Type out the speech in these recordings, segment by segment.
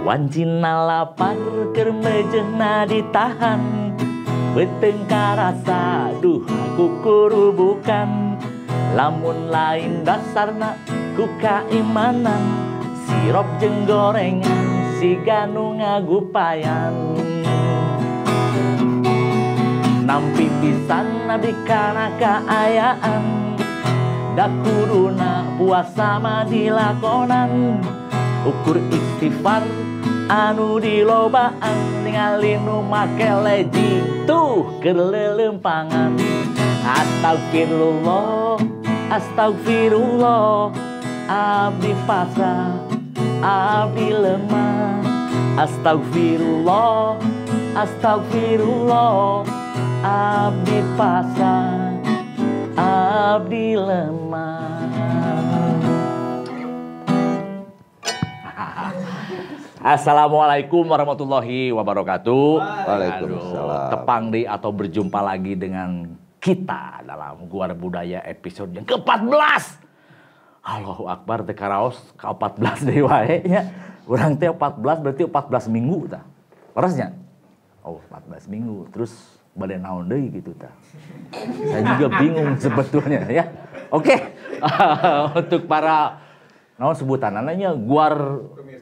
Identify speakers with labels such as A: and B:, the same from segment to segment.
A: Wancina lapar kermejehna ditahan, betengkar rasa duh kukuru bukan. Lamun lain dasarna ku kaimanan, sirop jeung gorengan siganu ngagupayan. Nampi pisan abdi kana kaayaan, da kuduna puasa mah dilakonan. Ukur istighfar anu dilobaan, ningali nu make leji tuh keur leuleumpangan. Astagfirullah, astagfirullah, abdi pasrah, abdi lemah. Astagfirullah, astagfirullah, abdi pasrah, abdi lemah. Assalamualaikum warahmatullahi wabarakatuh.
B: Waalaikumsalam.
A: Tepang di atau berjumpa lagi dengan kita dalam Guar Budaya episode yang ke-14. Allahu Akbar, teh karaos ke-14 deui wae nya. Urang teh 14 berarti 14 minggu tah. Leresnya? Oh, 14 minggu. Terus bade naon deui gitu tah. Saya juga bingung sebetulnya ya. Oke. Untuk para naon sebutanannya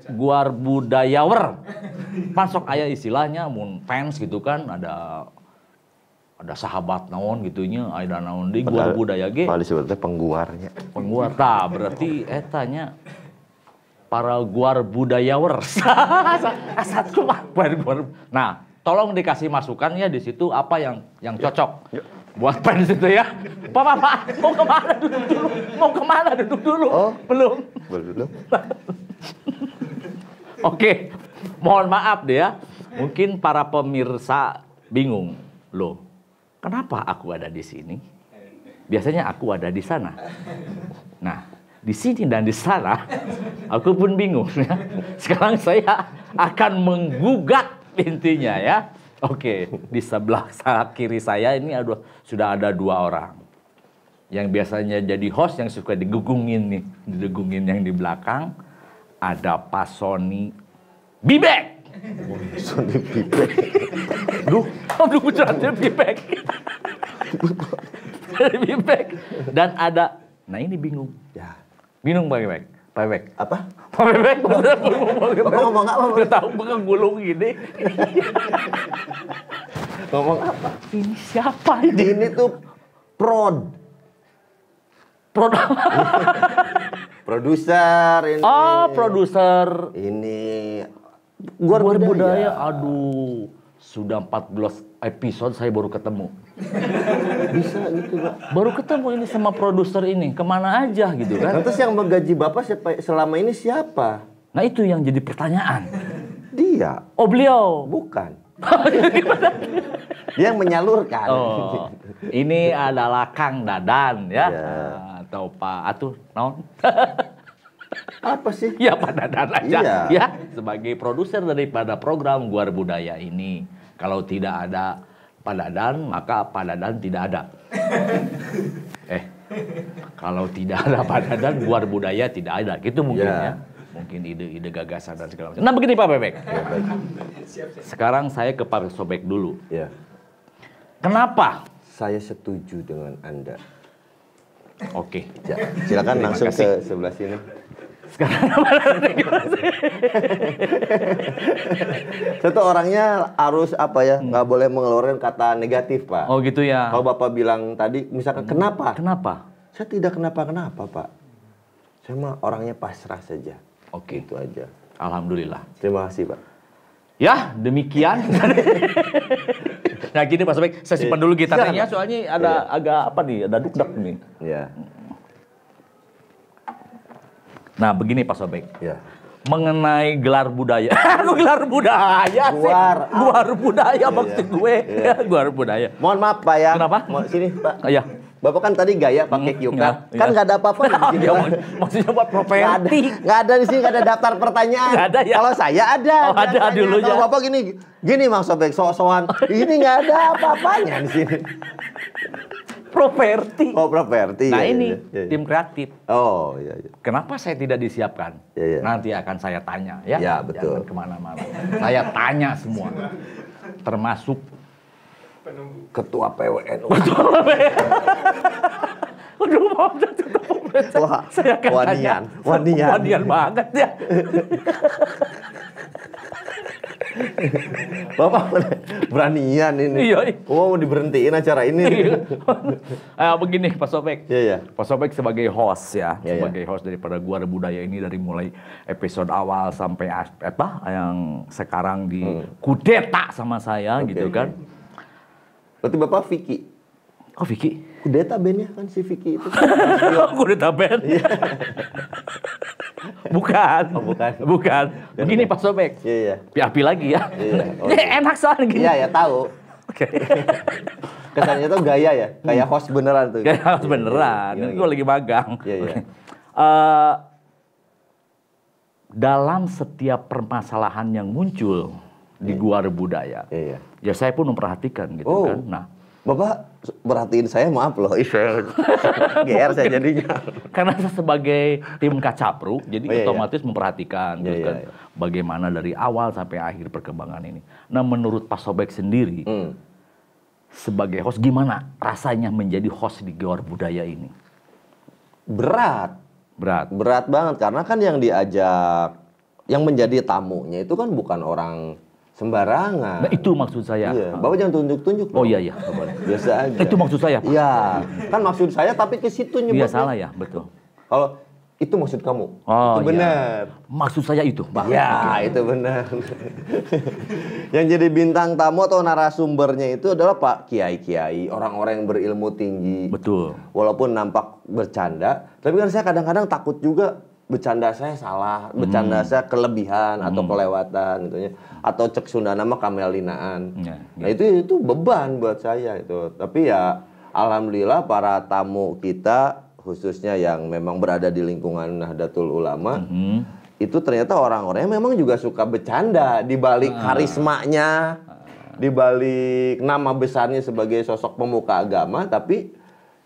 A: Guar Budayawer. Pasok aya istilahnya mun fans gitu kan, ada sahabat naon gitunya, ada naon di Guar Budaya ge.
B: Padahal disebutnya pengguarnya.
A: Pengguar tah berarti eta nya para Guar Budayawer. Asatku mah guar. Nah, tolong dikasih masukan ya di situ apa yang cocok. Buat fans itu ya. Pak, mau kemana duduk dulu? Mau kemana duduk dulu?
B: Oh,
A: belum. Oke, mohon maaf deh ya. Mungkin para pemirsa bingung, loh, kenapa aku ada di sini? Biasanya aku ada di sana. Nah, di sini dan di sana, aku pun bingung. Ya. Sekarang saya akan menggugat intinya ya. Oke, di sebelah kiri saya ini sudah ada 2 orang. Yang biasanya jadi host yang suka digugungin nih, digugungin yang di belakang. Ada Pak Sony Bibek.
B: Sony Bibek.
A: Aduh beneran Bibek. Bibek. Dan ada, nah ini bingung.
B: Ya.
A: Bingung Pak Bibek. Pak Bibek.
B: Apa?
A: Pak Bibek beneran
B: Bapak ngomong apa?
A: Udah tahu bakal gulung gini.
B: Ngomong apa?
A: Ini siapa ini?
B: Ini tuh produser ini.
A: Oh, produser.
B: Ini
A: Guar Budaya. Aduh, sudah 14 episode saya baru ketemu.
B: Bisa gitu, Pak.
A: Baru ketemu ini sama produser ini. Kemana aja gitu kan.
B: Lantas yang menggaji Bapak selama ini siapa?
A: Nah itu yang jadi pertanyaan.
B: Dia.
A: Oh beliau.
B: Bukan. Dia yang menyalurkan.
A: Oh, ini adalah Kang Dadan ya. Atau Pak Atuh, naon?
B: Apa sih?
A: Ya Pak Dadan aja.
B: Iya.
A: Ya, sebagai produser daripada program Guar Budaya ini. Kalau tidak ada Pak Dadan, maka Pak Dadan tidak ada. Kalau tidak ada Pak Dadan, Guar Budaya tidak ada. Gitu mungkin ya. Mungkin ide-ide gagasan dan segala macam. Nah begini Pak Bebek.
B: Ya, baik.
A: Sekarang saya ke Pak Sobek dulu.
B: Ya.
A: Kenapa?
B: Saya setuju dengan Anda.
A: Oke.
B: Ya, silakan
A: Terima
B: langsung
A: kasih.
B: ke sebelah sini.
A: Sekarang
B: Saya tuh orangnya harus apa ya, nggak boleh mengeluarkan kata negatif, Pak.
A: Oh gitu ya.
B: Kalau Bapak bilang tadi, misalkan kenapa?
A: Kenapa?
B: Saya tidak kenapa-kenapa, Pak. Saya mah orangnya pasrah saja.
A: Oke.
B: Itu aja.
A: Alhamdulillah.
B: Terima kasih, Pak.
A: Ya, demikian. Nah gini Pak Sobek, saya simpan dulu gitarnya soalnya ada agak apa nih, ada duk-duk nih.
B: Ya.
A: Nah begini Pak Sobek,
B: Ya.
A: mengenai gelar budaya. Gelar budaya sih. Guar budaya maksud gue.
B: Iya.
A: Guar budaya.
B: Mohon maaf, Pak ya.
A: Kenapa?
B: Sini, Pak.
A: Iya.
B: Bapak kan tadi gaya pakai cue card.
A: Iya.
B: Kan nggak ada apa-apa di sini.
A: Ya,
B: Pak.
A: maksudnya buat properti.
B: Nggak ada di sini, nggak ada daftar pertanyaan.
A: Nggak ada ya?
B: Kalau saya ada.
A: Oh, ada dulunya.
B: Kalau Bapak gini Mang Sobek, sok-sokan. Ini nggak ada apa-apanya di sini.
A: properti.
B: Oh, properti.
A: Nah
B: ya,
A: ini
B: ya.
A: tim kreatif.
B: Oh, iya, iya.
A: Kenapa saya tidak disiapkan?
B: Ya, ya.
A: Nanti akan saya tanya ya.
B: Ya, betul.
A: Jangan kemana-mana. Saya tanya semua. Termasuk
B: Ketua PWNU.
A: Aduh, mau tutup.
B: Wah,
A: Saya akan
B: wanian,
A: tanya.
B: wanian.
A: Wanian banget ya.
B: Bapak beranian ini.
A: Iya.
B: Oh, mau diberhentiin acara ini.
A: Begini Pak Sobek.
B: Iya, iya.
A: Pak Sobek sebagai host ya,
B: Iya,
A: sebagai host daripada Guara Budaya ini dari mulai episode awal sampai apa yang sekarang di kudeta sama saya
B: Oke,
A: gitu
B: oke.
A: kan.
B: Berarti Bapak Vicky.
A: Oh Vicky.
B: Kudeta bandnya kan si Vicky itu.
A: Kudeta band. Bukan.
B: Oh, bukan.
A: Bukan. Begini Pak Sobek.
B: Iya, iya.
A: Piapi lagi ya.
B: Iya. Oh,
A: Ini enak soalnya gini.
B: Iya, ya tahu.
A: Oke.
B: Kesannya tuh gaya ya, kayak host beneran tuh.
A: Kayak harus beneran.
B: Iya,
A: Ini
B: iya.
A: gue lagi magang.
B: Iya, iya.
A: Oke. Dalam setiap permasalahan yang muncul di Guara Budaya,
B: Iya, iya.
A: ya saya pun memperhatikan gitu
B: Oh.
A: kan. Nah,
B: Bapak perhatiin saya, maaf loh. Saya GR saya jadinya.
A: karena saya sebagai tim Kacapru, jadi
B: Oh, iya,
A: otomatis memperhatikan gitu
B: Iya,
A: kan,
B: iya.
A: bagaimana dari awal sampai akhir perkembangan ini. Nah, menurut Pak Sobek sendiri, sebagai host, gimana rasanya menjadi host di Guara Budaya ini?
B: Berat.
A: Berat.
B: Berat banget karena kan yang diajak, yang menjadi tamunya itu kan bukan orang sembarangan.
A: Nah, itu maksud saya.
B: Iya, Bapak jangan tunjuk-tunjuk.
A: Oh
B: dong.
A: iya, iya. Boleh.
B: Biasa aja.
A: Itu maksud saya, Pak.
B: Iya, kan maksud saya tapi ke situ
A: Iya,
B: nyebutnya.
A: salah ya, betul.
B: Kalau itu maksud kamu,
A: Oh,
B: itu benar.
A: iya. Maksud saya itu, Pak.
B: Ya, itu benar. Yang jadi bintang tamu atau narasumbernya itu adalah Pak Kiai-kiai, orang-orang yang berilmu tinggi.
A: Betul.
B: Walaupun nampak bercanda, tapi kan saya kadang-kadang takut juga bercanda saya salah, bercanda saya kelebihan atau kelewatan gitu ya. Atau cek Sunda nama kamelinaan.
A: Ya,
B: Nah, itu beban buat saya itu. Tapi ya alhamdulillah para tamu kita khususnya yang memang berada di lingkungan Nahdlatul Ulama itu ternyata orang-orang yang memang juga suka bercanda di balik karismanya, di balik nama besarnya sebagai sosok pemuka agama, tapi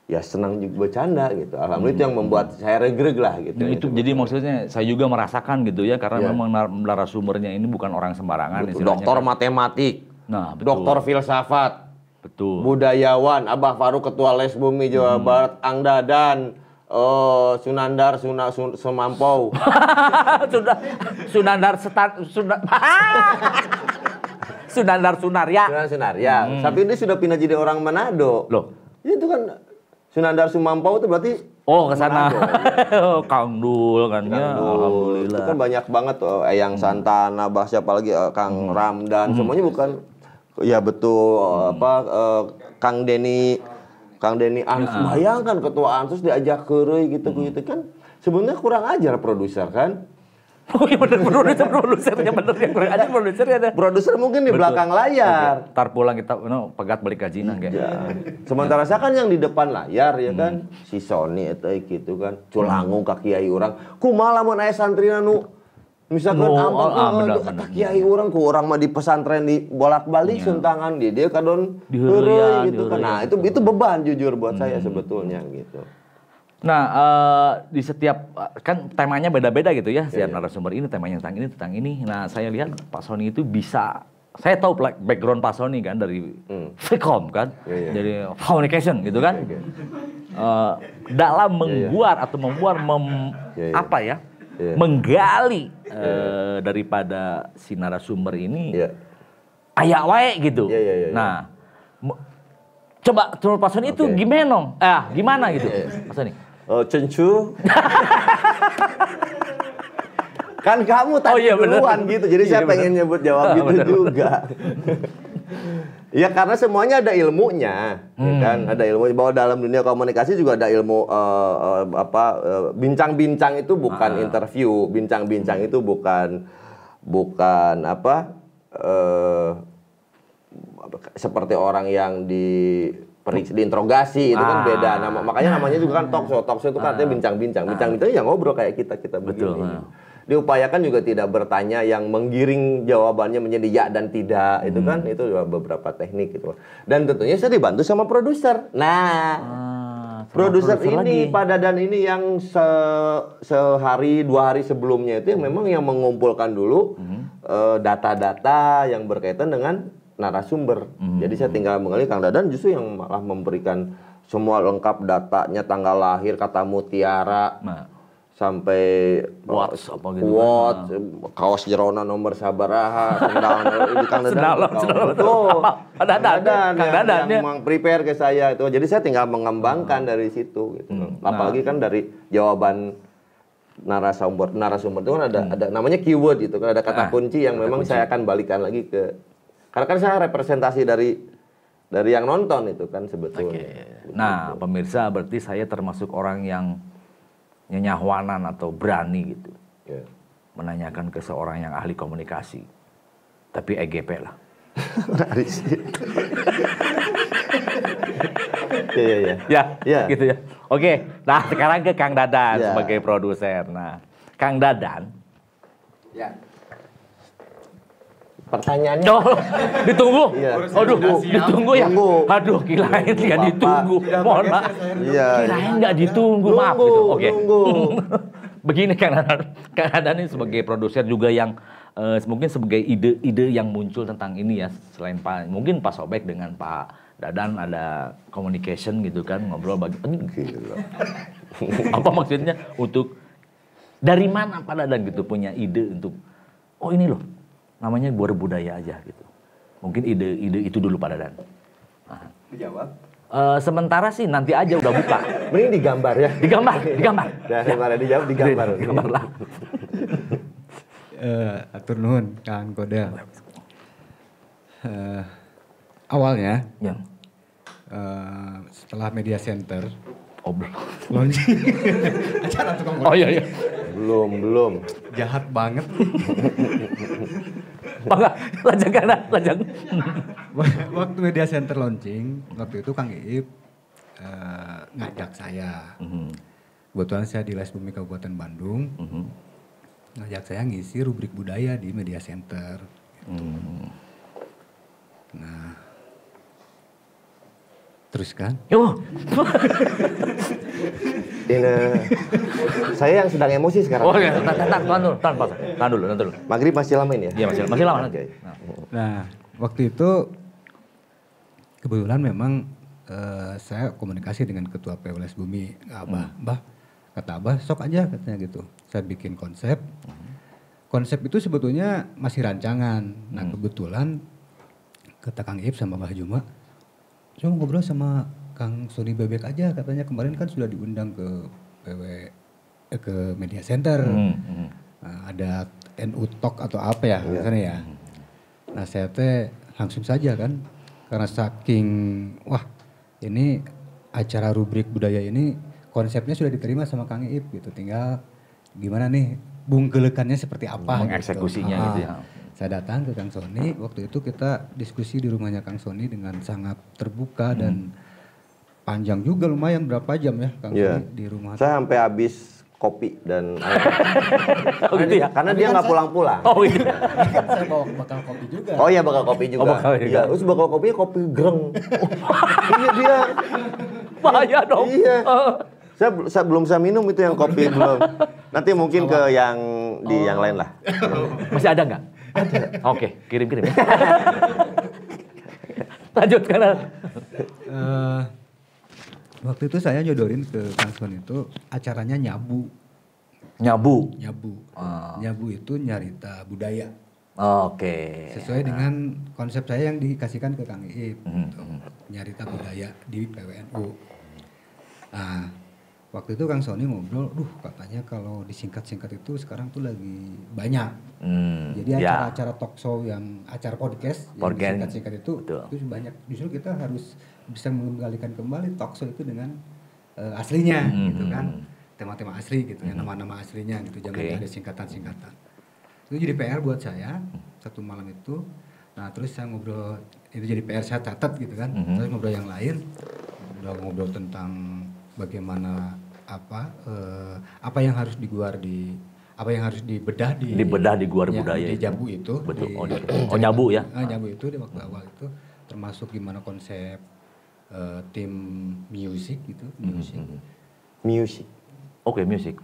B: ya senang juga bercanda gitu. Alhamdulillah itu yang membuat saya regreg lah gitu.
A: Nah, itu jadi maksudnya saya juga merasakan gitu ya, karena
B: Iya.
A: memang narasumbernya ini bukan orang sembarangan.
B: Betul.
A: istilahnya
B: Doktor
A: kan.
B: matematik,
A: Nah, betul.
B: doktor filsafat,
A: Betul.
B: budayawan, Abah Faruk Ketua Les Bumi Jawa Barat, Angdadan, Sunandar Semampau.
A: Sudah Sunandar Sunandar Sunarya.
B: Sunaria. Tapi ini sudah pindah jadi orang Manado.
A: Loh.
B: Itu kan Sunandar Sumampau itu berarti
A: Oh, ke sana.
B: Manado,
A: Kang Dul kan ya.
B: Dul.
A: Alhamdulillah.
B: Itu kan banyak banget tuh Eyang Santana, bah siapa lagi Kang Ramdan, semuanya bukan ya betul Kang Denny bayangkan ketua Ansus diajak keureuy gitu kan sebenarnya kurang ajar produser kan.
A: Oh iya bener, produsernya bener yang kurang aja produsernya ada.
B: Produser mungkin di belakang layar.
A: Ntar pulang kita pegat balik gajinan kayak.
B: Ya. Sementara saya kan yang di depan layar ya kan, si Sony itu gitu kan, culangu ka kiai urang. Kumaha lamun aya santrina nu misalkan
A: bener.
B: kiai urang ku urang mah di pesantren di bolak-balik suntangan di dia kadon heureuy gitu kan. Nah, itu beban jujur buat saya sebetulnya gitu.
A: Nah, di setiap kan temanya beda-beda gitu ya, setiap narasumber ini temanya tentang ini. Nah, saya lihat Pak Sony itu bisa, saya tahu background Pak Sony kan dari Vkom kan, dari communication gitu kan. Dalam membuat atau menggali daripada si narasumber ini, ayak wae gitu. Nah, coba Pak Sony itu gimana gitu, Pak Sony?
B: Cencu. Kan kamu tadi duluan gitu, jadi saya pengen nyebut jawab gitu juga. Ya karena semuanya ada ilmunya, ya kan? Ada ilmu bahwa dalam dunia komunikasi juga ada ilmu bincang-bincang itu bukan interview, bincang-bincang itu bukan seperti orang yang diinterogasi itu kan beda. Makanya namanya juga kan talk show. Talk show itu kan artinya bincang-bincang. Bincang-bincang ya ngobrol kayak kita begini. diupayakan juga tidak bertanya yang menggiring jawabannya menjadi ya dan tidak. Itu kan itu juga beberapa teknik gitu. Dan tentunya saya dibantu sama produser. Nah, produser ini Pak Dadan ini yang sehari 2 hari sebelumnya itu yang memang yang mengumpulkan dulu data-data yang berkaitan dengan narasumber. Jadi saya tinggal mengalih, Kang Dadan justru yang malah memberikan semua lengkap datanya, tanggal lahir, kata mutiara, sampai
A: Watts apa gitu
B: kaos jerona nomor sabaraha, sendal ini Kang Dadan.
A: Kang Dadan
B: yang prepare ke saya itu. Jadi saya tinggal mengembangkan dari situ gitu. Apalagi kan dari jawaban narasumber itu kan ada namanya keyword itu kan, ada kata kunci yang memang saya akan balikan lagi ke, karena kan saya representasi dari yang nonton itu kan sebetulnya.
A: Nah, pemirsa, berarti saya termasuk orang yang nyahwanan atau berani gitu. Menanyakan ke seorang yang ahli komunikasi. Tapi EGP lah. Ya, gitu ya. Oke, nah sekarang ke Kang Dadan sebagai produser. Nah, Kang Dadan.
B: Ya. Pertanyaannya
A: ditunggu.
B: Aduh,
A: ditunggu ya. Aduh, kirain nggak ditunggu. Mohon maaf. Kirain nggak ditunggu, maaf gitu. Oke. Begini Kang Dadan ini sebagai produser juga yang mungkin sebagai ide-ide yang muncul tentang ini ya, selain mungkin Pak Sobek dengan Pak Dadan ada communication gitu kan, ngobrol apa maksudnya, untuk dari mana Pak Dadan gitu punya ide untuk ini loh namanya Gua Budaya aja gitu. Mungkin ide itu dulu Pak Dadan.
C: Dijawab?
A: Sementara sih nanti aja udah buka.
B: Mending digambar ya.
A: Digambar.
B: Daripada dijawab digambar.
A: Digambar lah.
C: Atur nuhun Kang Kodel. Awalnya setelah media center launching acara tukang kodel.
A: Oh iya.
B: Belum.
C: Jahat banget.
A: Lajang.
C: Waktu media center launching, waktu itu Kang Iip ngajak saya. Kebetulan saya di Les Bumi Kabupaten Bandung. Ngajak saya ngisi rubrik budaya di media center. Nah, terus kan?
B: Ini saya yang sedang emosi sekarang.
A: Oh iya, tahan dulu.
B: Maghrib masih lama ini ya?
A: Iya, masih lama nanti.
C: Nah, waktu itu kebetulan memang saya komunikasi dengan Ketua PWLS Bumi, Abah, kata Abah, sok aja katanya gitu. Saya bikin konsep. Konsep itu sebetulnya masih rancangan. Nah, kebetulan kata Kang Iip sama Mbah Juma, coba ngobrol sama Kang Sony Bebek aja, katanya kemarin kan sudah diundang ke ke media center. Nah, ada NU Talk atau apa ya misalnya ya. Nah, saya langsung saja kan, karena saking ini acara rubrik budaya ini konsepnya sudah diterima sama Kang Iip gitu, tinggal gimana nih bunggelekannya seperti apa,
A: mengeksekusinya gitu ya.
C: Saya datang ke Kang Sony, waktu itu kita diskusi di rumahnya Kang Sony dengan sangat terbuka dan panjang juga, lumayan berapa jam ya Kang Sony di rumah.
B: Saya sampai habis kopi dan air.
A: Oh gitu ya?
B: Karena dia nggak pulang-pulang.
A: Oh iya.
C: Kan saya bawa bakal kopi juga.
B: Oh iya, bakal kopi juga. Iya, terus bakal kopinya kopi greng. Iya dia.
A: Bahaya dong.
B: Iya. Saya belum saya minum itu yang kopi belum. Nanti mungkin ke yang di yang lain lah.
A: Masih ada nggak? Ada. Oke, kirim ya. Lanjut karena
C: waktu itu saya nyodorin ke Kang Sony itu acaranya nyabu.
A: Nyabu.
C: Nyabu itu nyarita budaya.
A: Oke.
C: Sesuai dengan konsep saya yang dikasihkan ke Kang Iip. Nyarita budaya di PWNU. Nah, waktu itu Kang Sony ngobrol, katanya kalau disingkat-singkat itu sekarang tuh lagi banyak. Jadi acara-acara talk show yang acara podcast yang disingkat-singkat itu banyak. Justru kita harus bisa mengembalikan kembali talk show itu dengan aslinya gitu kan. Tema-tema asli gitu ya, nama-nama aslinya gitu, jangan ada singkatan-singkatan. Itu jadi PR buat saya satu malam itu. Nah, terus saya ngobrol, itu jadi PR saya catat gitu kan. Terus ngobrol yang lain, ngobrol tentang bagaimana apa yang harus diguar di apa yang harus dibedah di
A: Gua Budaya
C: di
A: itu.
C: Jabu itu.
A: Betul.
C: Di
A: Nyabu ya.
C: Nyabu itu di waktu awal itu termasuk gimana konsep tim musik gitu,
B: Music.
A: Oke, musik.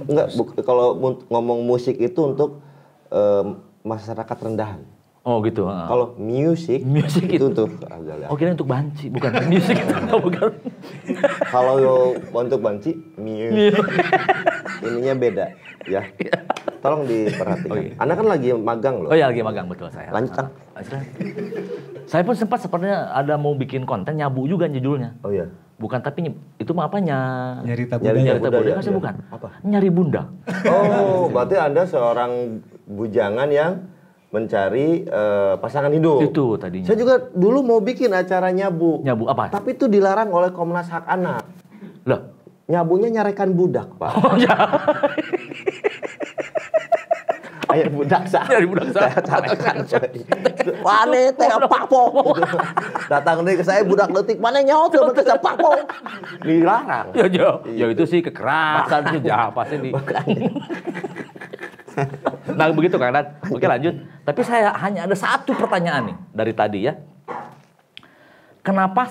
B: Enggak, kalau ngomong musik itu untuk masyarakat rendahan.
A: Oh gitu.
B: Kalau music itu untuk agak.
A: Oh kira untuk banci, bukan musik. Bukan.
B: Kalau untuk banci, ininya beda, ya. Tolong diperhatikan.
A: Oke.
B: Anda kan lagi magang loh.
A: Oh ya lagi magang, betul saya.
B: Lanjut, Kang.
A: Saya pun sempat sepertinya ada mau bikin konten nyabu juga judulnya.
B: Oh iya.
A: Bukan, tapi itu mah apanya?
C: Nyarita
B: Nyarita
A: Nyarita
B: budaya,
A: budaya. Kan saya
B: iya.
A: bukan.
B: Apa?
A: Nyari bunda.
B: Oh, berarti Anda seorang bujangan yang mencari pasangan hidup.
A: Itu tadinya.
B: Saya juga dulu mau bikin acara nyabu.
A: Nyabu apa?
B: Tapi itu dilarang oleh Komnas Hak Anak.
A: Loh.
B: Nyabunya nyarikan budak, Pak.
A: Oh ya.
B: Ayo budak sah.
A: Nyari budak sah.
B: Saya carikan. Wane teh papo. Datang nih ke saya budak letik, mana nyawa tuh teh papo. Dilarang.
A: Ya itu sih kekerasan sih apa sih di. Nah begitu Kang Dan. Oke lanjut. Tapi saya hanya ada satu pertanyaan nih dari tadi ya. Kenapa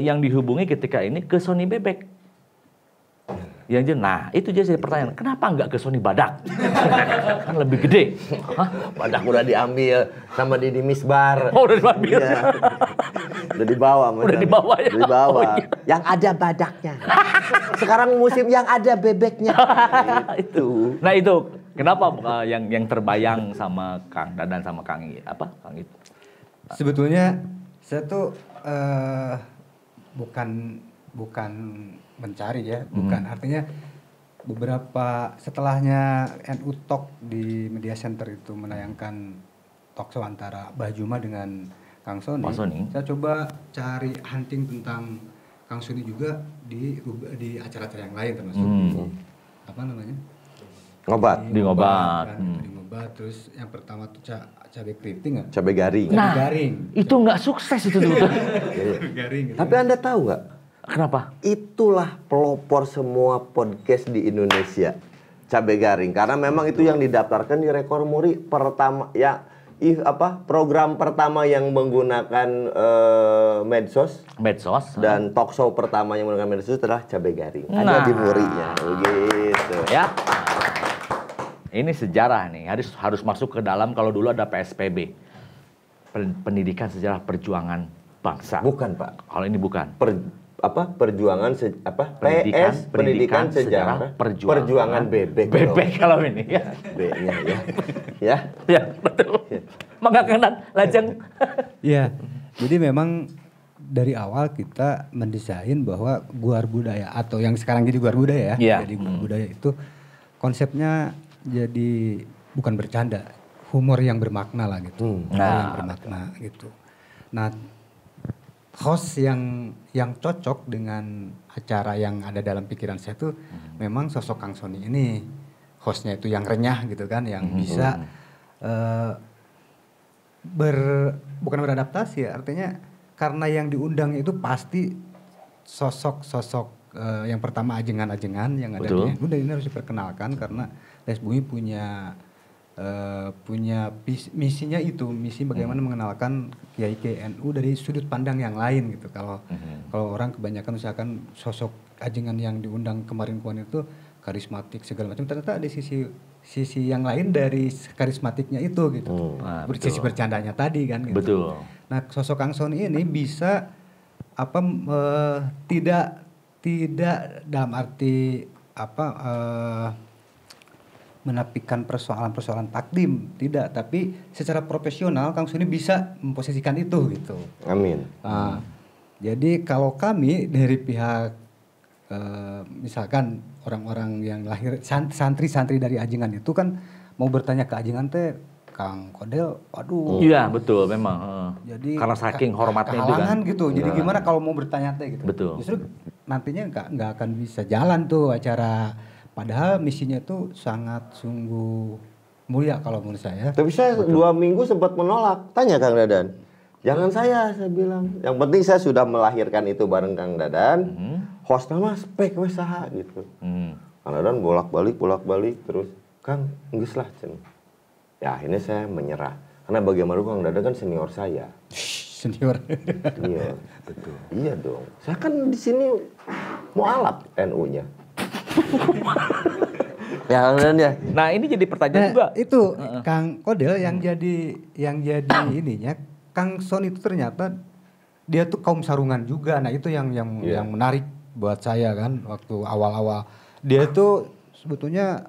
A: yang dihubungi ketika ini ke Sony Bebek? Yang nah itu jadi pertanyaan. Kenapa nggak ke Sony Badak? Kan lebih gede. Hah?
B: Badak udah diambil sama Deddy Misbar.
A: Oh udah diambil.
B: Iya. Udah dibawa.
A: Udah dibawa ya?
B: Udah dibawa.
A: Oh, iya.
B: Yang ada badaknya. Sekarang musim yang ada bebeknya. Itu.
A: Nah itu kenapa yang terbayang sama Kang Dadan sama Kang Kang itu?
C: Sebetulnya saya tuh bukan mencari ya, bukan artinya beberapa setelahnya NU Talk di Media Center itu menayangkan talkshow antara Mbah Juma dengan Kang Sony. Saya coba cari hunting tentang Kang Sony juga di acara-acara yang lain termasuk apa namanya?
B: Ngobat.
A: Di ngobat.
C: Di ngobat. Terus yang pertama tuh cabai keriting nggak?
B: Cabai garing.
A: Nah,
C: garing.
A: itu nggak sukses itu dulu.
C: Garing. Gitu.
B: Tapi Anda tahu nggak?
A: Kenapa?
B: Itulah pelopor semua podcast di Indonesia. Cabai garing. Karena memang itu yang didaftarkan di rekor muri pertama ya. Program pertama yang menggunakan medsos dan talkshow pertama yang menggunakan medsos adalah cabai garing. Ada di murinya, begitu.
A: Ya, ini sejarah nih harus masuk ke dalam. Kalau dulu ada PSPB, Pendidikan Sejarah Perjuangan Bangsa.
B: Bukan Pak.
A: Kalau ini bukan.
B: Pendidikan Sejarah Perjuangan Bebek.
A: Bebek kalau ini ya.
B: B-nya ya.
A: Ya betul. Maka kena lajeng.
C: Ya, jadi memang dari awal kita mendesain bahwa Guar Budaya atau yang sekarang jadi Guar Budaya ya. Jadi Guar Budaya itu konsepnya jadi bukan bercanda, humor yang bermakna lah gitu. Humor yang bermakna gitu. Nah, host yang cocok dengan acara yang ada dalam pikiran saya tuh memang sosok Kang Sony ini. Hostnya itu yang renyah gitu kan, yang bisa bukan beradaptasi ya, artinya karena yang diundang itu pasti sosok-sosok yang pertama ajengan-ajengan yang ada di NU, dan ini harus diperkenalkan karena Les Bumi punya misinya itu, misi bagaimana mengenalkan Kiai NU dari sudut pandang yang lain gitu. Kalau orang kebanyakan misalkan sosok ajengan yang diundang kemarin itu karismatik segala macam, ternyata ada sisi yang lain dari karismatiknya itu gitu. Sisi bercandanya tadi kan gitu.
A: Betul.
C: Nah, sosok Kang Sony ini bisa tidak dalam arti menapikan persoalan-persoalan takdim, tidak, tapi secara profesional Kang Sony bisa memposisikan itu gitu.
B: Amin.
C: Jadi kalau kami dari pihak misalkan orang-orang yang lahir santri-santri dari ajengan itu kan mau bertanya ke ajengan teh Kang Kodel, waduh.
A: Iya betul memang.
C: Jadi
A: karena saking hormatnya itu kan.
C: Gitu. Jadi gimana kalau mau bertanya teh gitu.
A: Betul.
C: Justru nantinya nggak akan bisa jalan tuh acara. Padahal misinya itu sangat sungguh mulia kalau menurut saya.
B: Tapi saya 2 minggu sempat menolak. Tanya Kang Dadan. Jangan saya bilang. Yang penting saya sudah melahirkan itu bareng Kang Dadan. Hostnya mah spek wes saha gitu. Kang Dadan bolak-balik terus, Kang, geus lah cenah. Ya akhirnya saya menyerah. Karena bagaimanapun Kang Dadan kan senior saya.
C: Senior.
B: Iya, betul. Iya dong. Saya kan di sini mualaf NU-nya. Ya Kang Dadan ya.
A: Nah ini jadi pertanyaan juga.
C: Itu Kang Kodel yang jadi ininya, Kang Son itu ternyata dia tuh kaum sarungan juga. Nah itu yang menarik buat saya kan waktu awal-awal. Dia tuh sebetulnya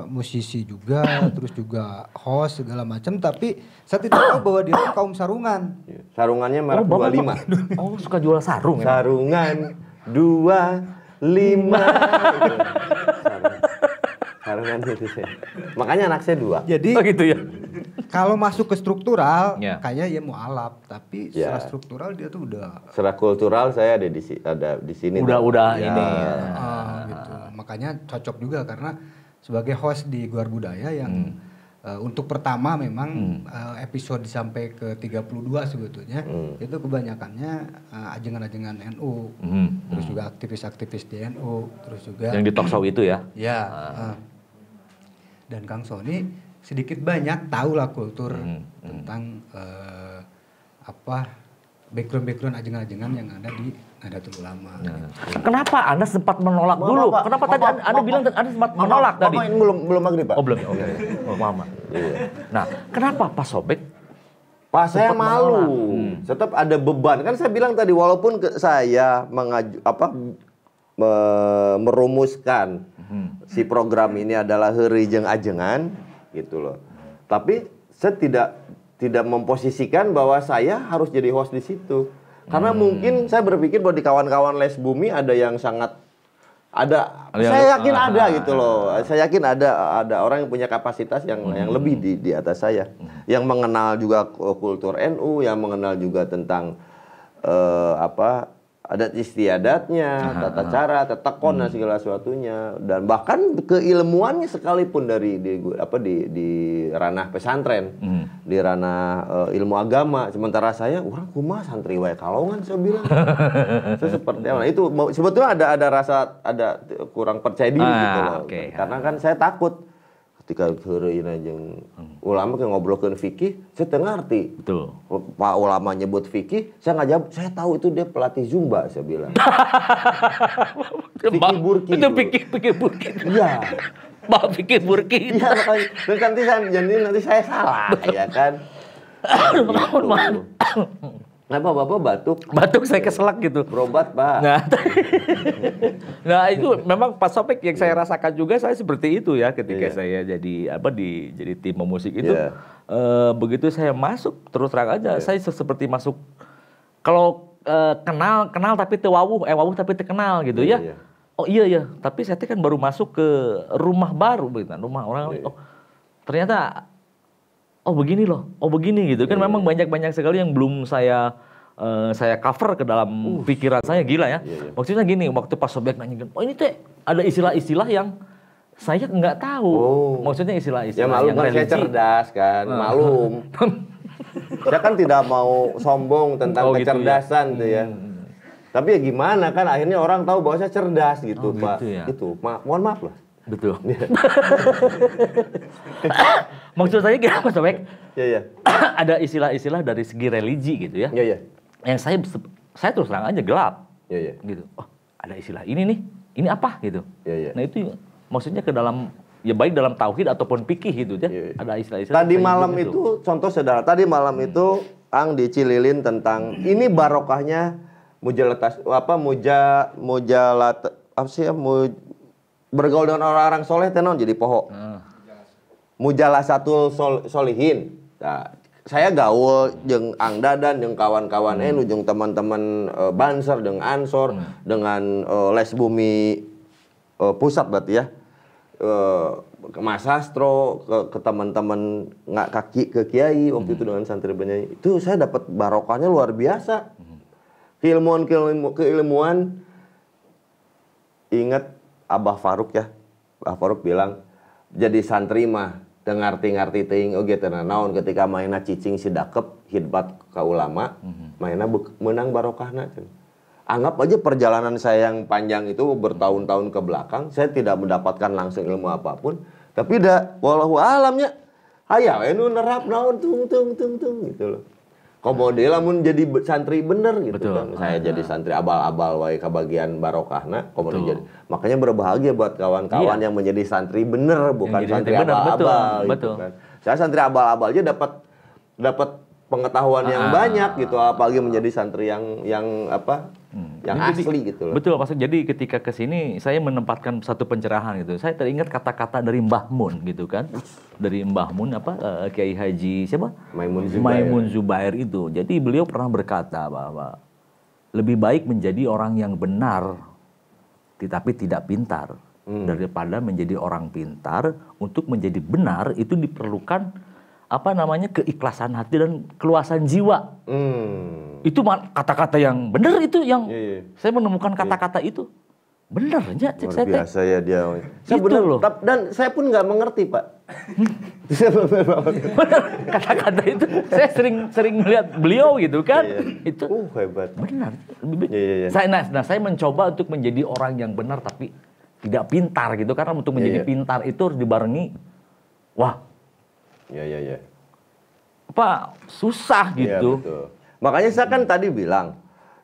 C: musisi juga, terus juga host segala macam, tapi saya tidak tahu bahwa dia tuh kaum sarungan.
B: Sarungannya merek 25.
A: Oh suka jual sarung ya?
B: Sarungan 25. Sarungan itu saya. Makanya anak saya 2.
C: Jadi
A: Oh gitu ya?
C: kalau masuk ke struktural,
A: Ya.
C: kayaknya ya mualaf, tapi secara struktural dia tuh udah
B: Secara kultural saya ada di sini.
A: Udah
B: Ya.
A: ini.
C: gitu. Makanya cocok juga karena sebagai host di Guar Budaya yang untuk pertama memang episode sampai ke 32 sebetulnya itu kebanyakannya ajengan-ajengan NU, terus juga aktivis-aktivis di NU, terus juga
A: Yang di talk show itu ya?
C: ya. Dan Kang Sony sedikit banyak tahu lah kultur tentang background ajengan-ajengan yang ada di Nahdlatul Ulama.
A: Kenapa Anda sempat menolak dulu? Kenapa tadi Anda bilang Anda sempat menolak tadi?
B: Bapak ini belum maghrib, Pak.
A: Oh belum ya? Oke. Oh mama. Nah kenapa Pak Sobek?
B: Pak saya malu. Tetap ada beban. Kan saya bilang tadi walaupun saya merumuskan si program ini adalah heureuy jeung ajengan gitu loh. Tapi saya tidak memposisikan bahwa saya harus jadi host di situ. Karena mungkin saya berpikir bahwa di kawan-kawan Les Bumi ada yang sangat saya yakin ada gitu loh. Saya yakin ada orang yang punya kapasitas yang lebih di atas saya. Yang mengenal juga kultur NU, yang mengenal juga tentang adat istiadatnya, tata cara, tetekon dan segala sesuatunya, dan bahkan keilmuannya sekalipun di ranah pesantren, di ranah ilmu agama. Sementara saya orang kumaha santri wae kalongan saya bilang. Saya seperti apa? Itu sebetulnya ada rasa kurang percaya diri gitu loh.
A: Okay.
B: Karena kan saya takut ketika heureuy jeung ulama ke ngobrolkeun fikih, saya teu ngarti.
A: Betul.
B: Pak ulama nyebut fikih, saya nggak jawab. Saya tahu itu dia pelatih Zumba, saya bilang. Fikih Burki.
A: Itu fikih Burki.
B: Iya.
A: Mbak fikih Burki.
B: Iya, makanya nanti saya salah, ya kan.
A: Maaf.
B: Kenapa Bapak batuk?
A: Batuk saya keselak gitu.
B: Berobat, Pak.
A: Nah itu memang Pak Sobek yang saya rasakan juga, saya seperti itu ya ketika saya jadi jadi tim pemusik itu. Begitu saya masuk terus terang aja saya seperti masuk kalau kenal tapi tewawuh tapi terkenal gitu ya. Oh iya tapi saya kan baru masuk ke rumah baru begitu, rumah orang. Oh ternyata begini loh, begini gitu kan. Memang banyak sekali yang belum saya cover ke dalam pikiran saya, gila ya. Maksudnya gini, waktu Pak Sobek nanya, ini teh ada istilah-istilah yang saya nggak tahu. Maksudnya istilah-istilah
B: ya malum
A: yang
B: kan
A: religi.
B: saya cerdas kan, malum. Saya kan tidak mau sombong tentang kecerdasan tuh ya. Tapi ya gimana kan akhirnya orang tahu bahwa saya cerdas gitu, Pak.
A: Gitu ya.
B: Itu, mohon maaf loh.
A: Betul. Maksud saya gimana Pak Sobek?
B: Iya.
A: Ada istilah-istilah dari segi religi gitu ya.
B: Iya.
A: Yang saya terus terang aja gelap.
B: Iya.
A: Gitu. Oh, ada istilah ini nih. Ini apa gitu.
B: Iya.
A: Nah, itu maksudnya ke dalam ya baik dalam tauhid ataupun fikih gitu ya. Ada istilah-istilah.
B: Tadi malam itu contoh sederhana. Tadi malam itu Ang dicililin tentang ini barokahnya bergaul dengan orang-orang soleh tenon jadi poho. Mujalasatul solihin. Nah, saya gaul jeung Ang Dadan jeung kawan-kawan NU jeung teman-teman Banser jeung Ansor dengan Les Bumi pusat berarti ya. Ke Mas Sastro, ke teman-teman ke Kiai waktu itu dengan santri penyanyi. Itu saya dapat barokahnya luar biasa. Keilmuan ingat Abah Faruk ya. Abah Faruk bilang jadi santri mah teu ngarti-ngarti teuing oge teu naon ketika maina cicing si dakep hidbat ka ulama, maina menang barokahna. Anggap aja perjalanan saya yang panjang itu bertahun-tahun ke belakang, saya tidak mendapatkan langsung ilmu apapun, tapi wallahu alamnya, aya we nu nerap naon tung gitu loh. Komodo lamun jadi santri bener gitu. Betul. Kan. Saya jadi santri abal-abal wae kabagian barokahna, komodo jadi. Makanya berbahagia buat kawan-kawan yang menjadi santri bener, bukan santri abal-abal gitu kan. Saya santri abal-abal aja dapat pengetahuan yang banyak gitu, apalagi menjadi santri yang asli gitu loh.
A: Betul, maksud jadi ketika ke sini saya menempatkan satu pencerahan gitu. Saya teringat kata-kata dari Mbah Mun gitu kan. Dari Mbah Mun Kiai Haji siapa? Maimun Zubair itu. Jadi beliau pernah berkata bahwa lebih baik menjadi orang yang benar tetapi tidak pintar daripada menjadi orang pintar. Untuk menjadi benar itu diperlukan keikhlasan hati dan keluasan jiwa. Itu kata-kata yang benar itu yang saya menemukan kata-kata itu benar aja.
B: Luar biasa ya dia. Saya benar loh. Dan saya pun nggak mengerti Pak.
A: Benar kata-kata itu. Saya sering melihat beliau gitu kan. Itu
B: hebat.
A: Benar. Saya mencoba untuk menjadi orang yang benar tapi tidak pintar gitu, karena untuk menjadi pintar itu harus dibarengi susah gitu.
B: Betul. Makanya saya kan tadi bilang,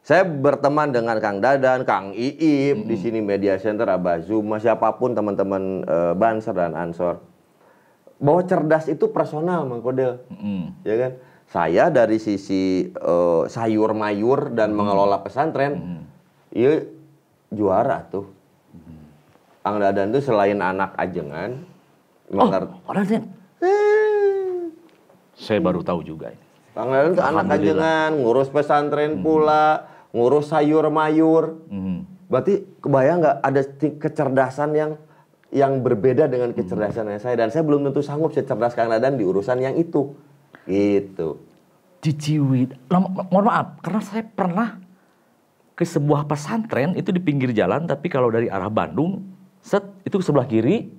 B: saya berteman dengan Kang Dadan, Kang Iip di sini Media Center, Abah Zuma, siapapun teman-teman Banser dan Ansor. Bahwa cerdas itu personal, Mang Kodel. Ya kan? Saya dari sisi sayur mayur dan mengelola pesantren, juara tuh. Kang Dadan tuh selain anak ajengan,
A: saya baru tahu juga ini.
B: Kang Dadan itu anak ajengan, ngurus pesantren pula, ngurus sayur mayur. Berarti kebayang nggak ada kecerdasan yang berbeda dengan kecerdasan saya, dan saya belum tentu sanggup secerdas Kang Dadan di urusan yang itu. Gitu.
A: Di Ciwidey, mohon maaf, karena saya pernah ke sebuah pesantren itu di pinggir jalan, tapi kalau dari arah Bandung, itu sebelah kiri.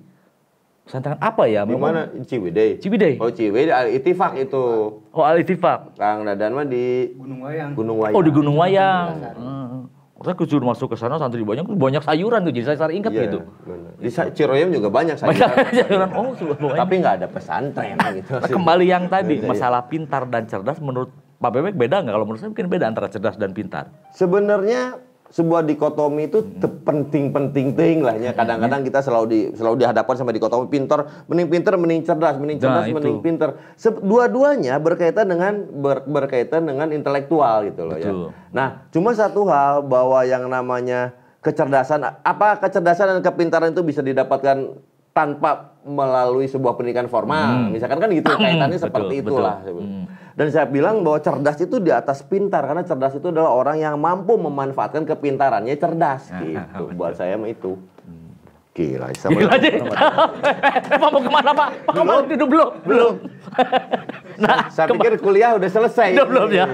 A: Pesantren apa ya?
B: Di mana? Ciwidey. Oh, Ciwidey Al-Ittifaq itu.
A: Oh, Al-Ittifaq.
B: Kang Dadan mah di
C: Gunung Wayang.
A: Oh, di Gunung Wayang. Saya kucur masuk ke sana, santri banyak sayuran tuh, jadi saya ingat gitu.
B: Bener. Di Ciroyom juga banyak sayuran. Tapi nggak ada pesantren gitu.
A: Kembali yang tadi, masalah pintar dan cerdas, menurut Pak Bebek beda nggak? Kalau menurut saya mungkin beda antara cerdas dan pintar.
B: Sebenarnya sebuah dikotomi itu penting lah ya. Kadang-kadang kita selalu dihadapkan sama dikotomi mending pintar mending cerdas, mending pintar. Dua-duanya berkaitan dengan intelektual gitu loh. Ya. Nah, cuma satu hal, bahwa yang namanya kecerdasan dan kepintaran itu bisa didapatkan tanpa melalui sebuah pendidikan formal. Misalkan kan gitu, kaitannya seperti itulah. Dan saya bilang bahwa cerdas itu di atas pintar, karena cerdas itu adalah orang yang mampu memanfaatkan kepintarannya cerdas gitu. Buat saya mah itu. Gila aja.
A: Mau kemana Pak? Belum.
B: Nah, saya pikir kuliah udah selesai.
A: Belum ya.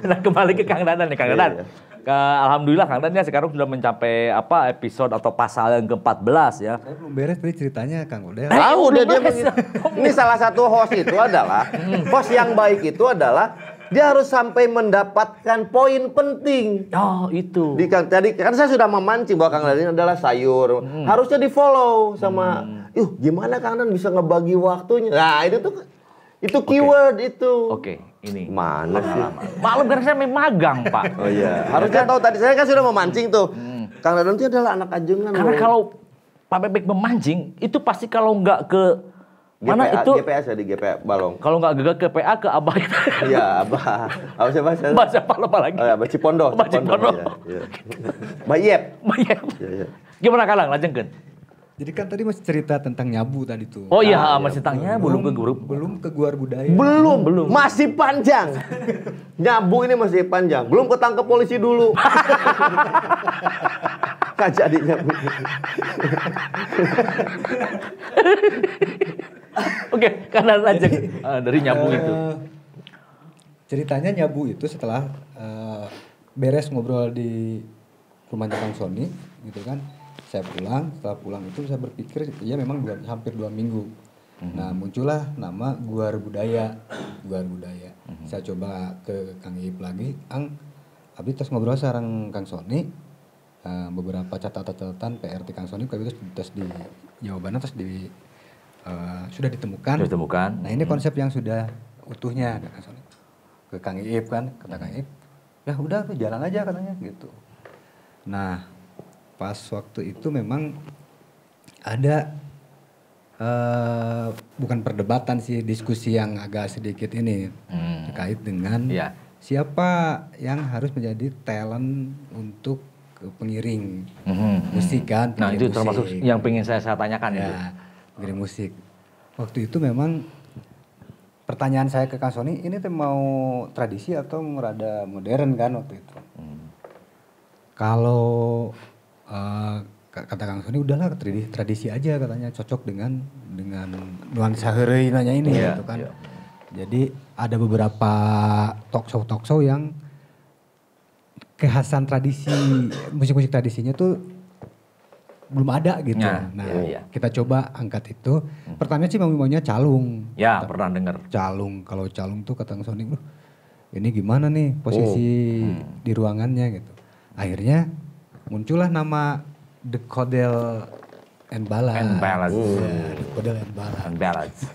A: Nah, kembali ke Kang Dadan nih, Kang Dadan. Alhamdulillah Kang Dadan sekarang sudah mencapai episode atau pasal yang ke-14 ya.
C: Saya belum beres tadi ceritanya Kang Odel.
B: Tahu udah dia begitu. Ini salah satu host itu adalah host yang baik itu adalah dia harus sampai mendapatkan poin penting.
A: Oh, itu.
B: Tadi kan saya sudah memancing bahwa Kang Dadan adalah sayur. Harusnya di-follow sama gimana Kang Dadan bisa ngebagi waktunya. Nah, itu keyword itu.
A: Oke, ini.
B: Mana sih?
A: Maklum karena saya magang, Pak.
B: Oh iya. Harusnya tahu tadi saya kan sudah memancing tuh. Kang Dadan itu adalah anak ajengan.
A: Karena kalau Pak Bebek memancing, itu pasti kalau nggak ke mana itu
B: GPA saya di GPA Balong.
A: Kalau nggak ke PA ke Abah itu.
B: Iya, Abah. Apa sih bahasa?
A: Bahasa apa lagi?
B: Oh ya, Cipondo. Iya. Bayep.
A: Iya. Gimana Kalang? Lanjutkan.
C: Jadi kan tadi masih cerita tentang nyabu tadi tuh.
A: Oh iya, masih tentangnya belum ke grup.
C: Belum ke Guar Budaya.
B: Belum. Masih panjang. Nyabu ini masih panjang. Belum ketangkep polisi dulu. Kan jadi nyabu.
A: Oke, karena saja dari nyabu itu.
C: Ceritanya nyabu itu setelah beres ngobrol di rumah Kang Sony gitu kan. Setelah pulang itu saya berpikir memang hampir 2 minggu. Nah, muncullah nama Guar Budaya. Saya coba ke Kang Iip lagi, Abdi terus ngobrol sareng Kang Sony, beberapa catatan PRT Kang Sony itu terus di jawabannya terus sudah ditemukan. Nah ini konsep yang sudah utuhnya Kang Sony. Ke Kang Iip kan, kata Kang Iip, ya udah tuh jalan aja katanya gitu. Nah pas waktu itu memang ada bukan perdebatan sih, diskusi yang agak sedikit ini terkait dengan siapa yang harus menjadi talent untuk pengiring musik kan.
A: Nah itu termasuk yang pengen saya tanyakan itu.
C: Pengiring musik. Waktu itu memang pertanyaan saya ke Kang Sony, ini tuh mau tradisi atau rada modern kan waktu itu. Kalau kata Kang Sony udahlah tradisi aja katanya, cocok dengan nuansa heureuy-nya ini gitu kan. Jadi ada beberapa talk show yang kekhasan tradisi musik-musik tradisinya tuh belum ada gitu. Kita coba angkat itu. Pertamanya sih maunya calung.
A: Ya, pernah dengar.
C: Calung, kalau calung tuh kata Kang Sony, ini gimana nih posisi di ruangannya gitu. Akhirnya muncullah nama The Codel and Balance. The Codel and Balance.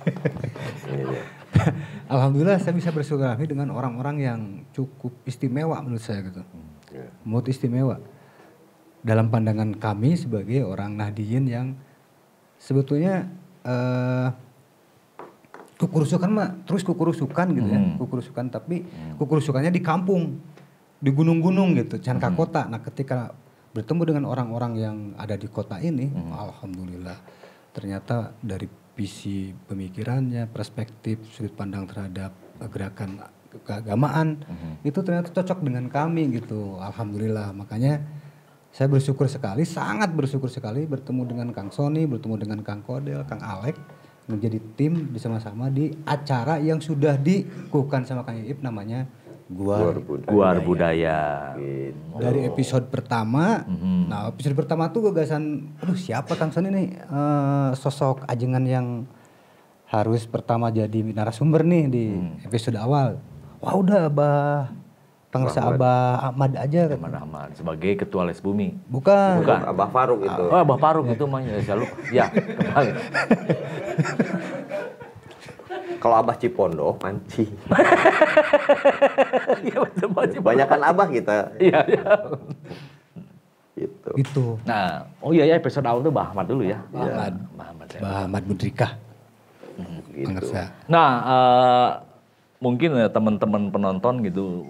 C: Alhamdulillah saya bisa bersilaturahmi dengan orang-orang yang cukup istimewa menurut saya gitu. Menurut istimewa. Dalam pandangan kami sebagai orang Nahdiyin yang sebetulnya kukurusukan mah terus kukurusukan gitu ya. Kukurusukan tapi kukurusukannya di kampung, di gunung-gunung gitu, can ka kota. Nah ketika bertemu dengan orang-orang yang ada di kota ini, alhamdulillah ternyata dari visi pemikirannya, perspektif, sudut pandang terhadap gerakan keagamaan itu ternyata cocok dengan kami gitu. Alhamdulillah, makanya saya bersyukur sekali, sangat bersyukur sekali bertemu dengan Kang Sony, bertemu dengan Kang Kodel, Kang Alek, menjadi tim bersama-sama di acara yang sudah dikukuhkan sama Kang Iip namanya Guar Budaya.
B: Gitu.
C: Dari episode pertama, nah episode pertama tuh gagasan, aduh siapa Kang Sony nih sosok ajengan yang harus pertama jadi narasumber nih di episode awal. Wah udah Pangersa Abah Ahmad aja.
A: Ahmad sebagai ketua Les Bumi.
C: Bukan.
B: Abah Faruk itu.
A: Oh Abah Faruk itu mah selalu. Ya kembali.
B: Kalau Abah Cipondo mancing.
A: Iya
B: Banyakan Abah kita.
A: Iya.
C: Gitu.
A: Nah, ya episode awal tuh Bah Ahmad dulu ya.
C: Bah Ahmad Budrikah.
B: Gitu.
A: Nah, mungkin teman-teman penonton gitu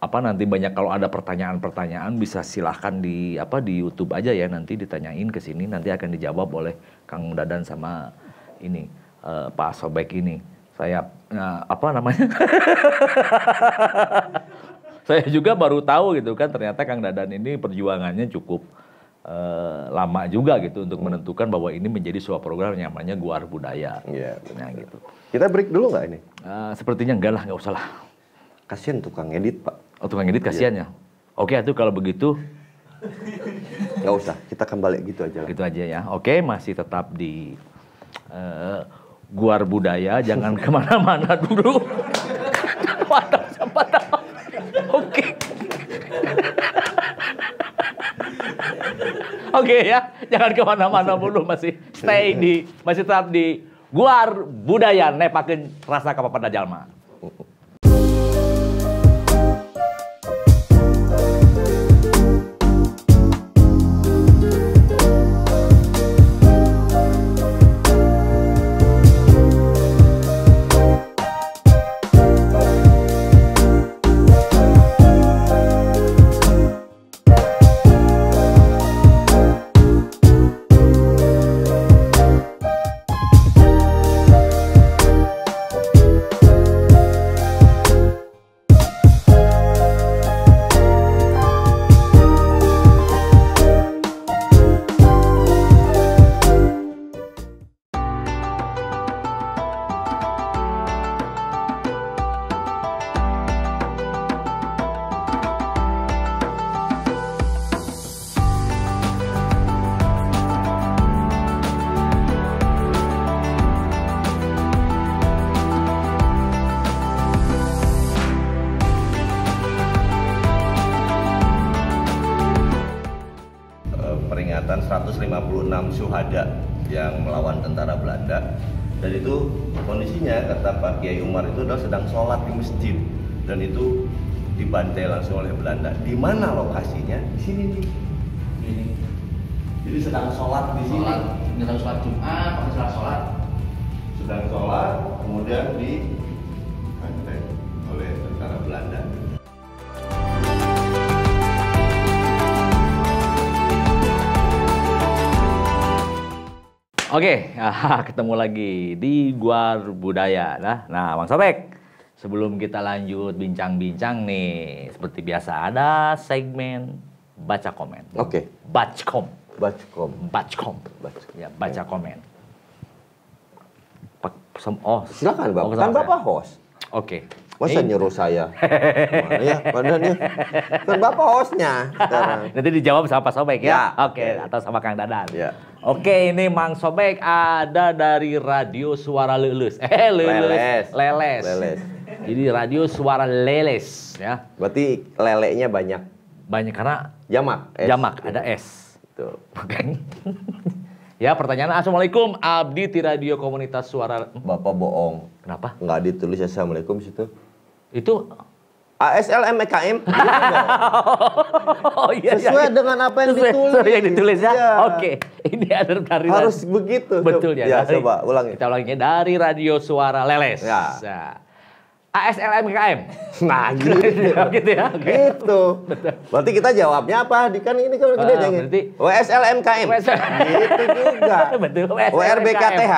A: nanti banyak kalau ada pertanyaan-pertanyaan bisa silahkan di YouTube aja ya, nanti ditanyain ke sini, nanti akan dijawab oleh Kang Dadan sama ini Pak Sobek ini. Saya saya juga baru tahu gitu kan, ternyata Kang Dadan ini perjuangannya cukup lama juga gitu untuk menentukan bahwa ini menjadi sebuah program yang namanya Guar Budaya.
B: Iya.
A: Nah gitu.
B: Kita break dulu nggak ini?
A: Sepertinya enggak lah, nggak usah lah.
B: Kasian tukang edit Pak.
A: Oh tukang edit kasihan ya. Oke itu kalau begitu.
B: Nggak usah, kita kembali gitu aja.
A: Gitu aja ya. Oke, masih tetap di Guar Budaya, jangan kemana-mana dulu. Oke. Oke ya, jangan kemana-mana dulu, masih tetap di Guar Budaya, nepakeun rasa kapapada jalma.
B: 56 syuhada yang melawan tentara Belanda. Dan itu kondisinya kata Pak Kiai Umar itu adalah sedang sholat di masjid dan itu dibantai langsung oleh Belanda. Di mana lokasinya? Di sini nih. Ini. Jadi sedang sholat di sini.
A: Sedang sholat Jumat,
B: Sedang sholat, kemudian dibantai oleh tentara Belanda.
A: Oke, ketemu lagi di Guar Budaya. Nah, Bang Sobek, sebelum kita lanjut bincang-bincang nih, seperti biasa ada segmen baca komen.
B: Oke.
A: Backom. Ya, baca komen.
B: Silakan Bapak. Kan Bapak host.
A: Oke.
B: Masa nyuruh saya? Mana ya? Kan Bapak hostnya sekarang.
A: Nanti dijawab sama Pak Sobek ya?
B: Ya.
A: Oke, atau sama Kang Dadan.
B: Ya.
A: Oke, ini Mang Sobek ada dari Radio Suara Leles. Leles. Jadi Radio Suara Leles ya.
B: Berarti lelenya banyak.
A: Banyak karena
B: Jamak.
A: jamak ada S.
B: Tuh.
A: Oke. Ya, pertanyaan Assalamualaikum, abdi di Radio Komunitas Suara.
B: Bapak bohong.
A: Kenapa?
B: Nggak ditulis Assalamualaikum situ.
A: Itu
B: ASLMKM.
A: oh iya.
B: Sesuai dengan apa yang ditulis.
A: Sesuai yang ditulis ya.
B: Iya.
A: Oke. Ini ada dari
B: Harus begitu.
A: betul ya.
B: Ya,
A: Dari-
B: coba ulangi.
A: Kita ulanginya dari Radio Suara Leles.
B: Ya.
A: Nah. ASLMKM.
B: Nah, gitu.
A: Gitu ya. Oke.
B: Gitu. Berarti kita jawabnya apa? Kan ini kan gede deh.
A: berarti-
B: WSLMKM. Gitu juga.
A: Betul.
B: WRBKTH.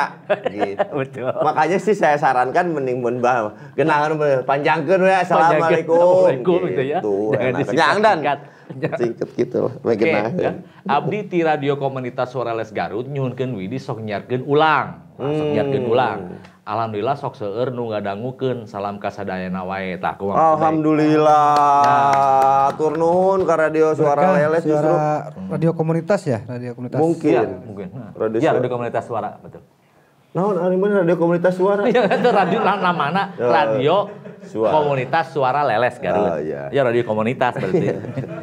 B: Gitu.
A: Betul.
B: Makanya sih saya sarankan mending mbah genangan panjangkeun we assalamualaikum.
A: Assalamualaikum gitu ya.
B: Gitu.
A: Jangan
B: Enak.
A: disingkat-singkat.
B: Nyangdan. Singkat gitu.
A: Oke,
B: Genah.
A: ya. Abdi ti Radio Komunitas Suara Les Garut nyuhunkeun Widi sok nyiarkeun ulang. Sok nyiarkeun ulang. Alhamdulillah sok seueur nu ngadangukeun salam ka sadayana wae tah kumaha.
B: Alhamdulillah. Tur nuhun ka Radio Suara
C: Berkah
B: Leles justru.
C: suara radio komunitas ya, radio komunitas.
B: Mungkin.
A: Iya, mungkin.
B: Radio
A: Ya,
B: Suara.
A: Radio Komunitas Suara, betul.
B: Naon ari mana Radio Komunitas Suara?
A: Ya, itu radio namana Radio
B: Suara.
A: Komunitas Suara Leles Garut.
B: Oh, iya.
A: Ya, radio komunitas berarti.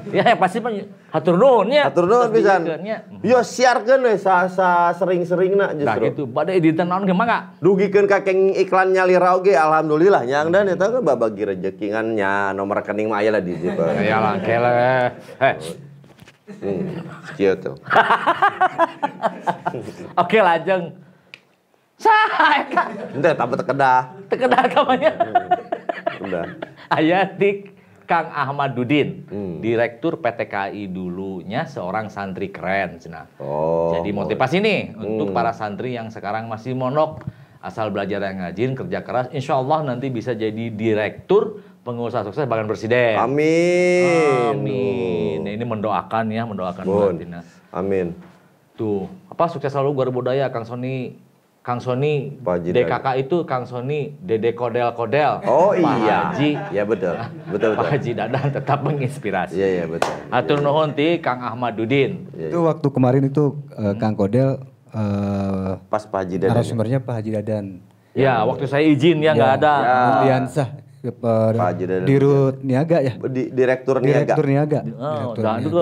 A: Ya, yang pasti mah hatur nuhun nya.
B: Atur nuhun pisan.
A: Terus diikeunnya.
B: Yo siarkeun we sa sering-seringna
A: Nah
B: justru.
A: gitu, pada editan naon ge mangga.
B: Dugikeun kakeng iklan nyalira oge alhamdulillah nyang dan eta kan babagi rejekingan nya nomor rekening mah aya lah di dieu.
A: Ya lah, kele.
B: Kieu tuh.
A: Oke, lajeng. Saha eta?
B: Henteu tapi tekedah.
A: Tekedah kamanya.
B: Udah.
A: Aya di Kang Ahmad Dudin,
B: Hmm.
A: Direktur PT KAI dulunya seorang santri keren cenah.
B: Oh.
A: Jadi motivasi nih untuk para santri yang sekarang masih mondok, asal belajar yang rajin, kerja keras, insya Allah nanti bisa jadi direktur, pengusaha sukses, bahkan presiden.
B: Amin.
A: Amin. Nah, ini mendoakan ya, mendoakan
B: Bun.
A: Tina.
B: Amin.
A: Tuh, apa sukses selalu Guar Budaya, Kang Sony,
B: Pak Haji
A: DKK itu Kang Sony, Dede Kodel-Kodel.
B: Oh
A: Pak
B: iya.
A: Haji,
B: Ya betul. Betul
A: Pak
B: betul.
A: Haji Dadan tetap menginspirasi.
B: Iya iya betul.
A: Hatur nuhun ti Kang Ahmad Dudin.
B: Iya,
C: Itu waktu kemarin itu Kang Kodel
B: Pas Pak Haji Dadan.
C: narasumbernya Pak Haji Dadan.
A: Ya, waktu saya izin ya nggak ada.
B: Ya.
C: Nurdiansah
B: Pak Haji Dadan.
C: Dirut Niaga ya.
B: Direktur Niaga.
C: Direktur Niaga.
A: Oh,
C: Direktur
A: dan
C: Niaga.
A: juga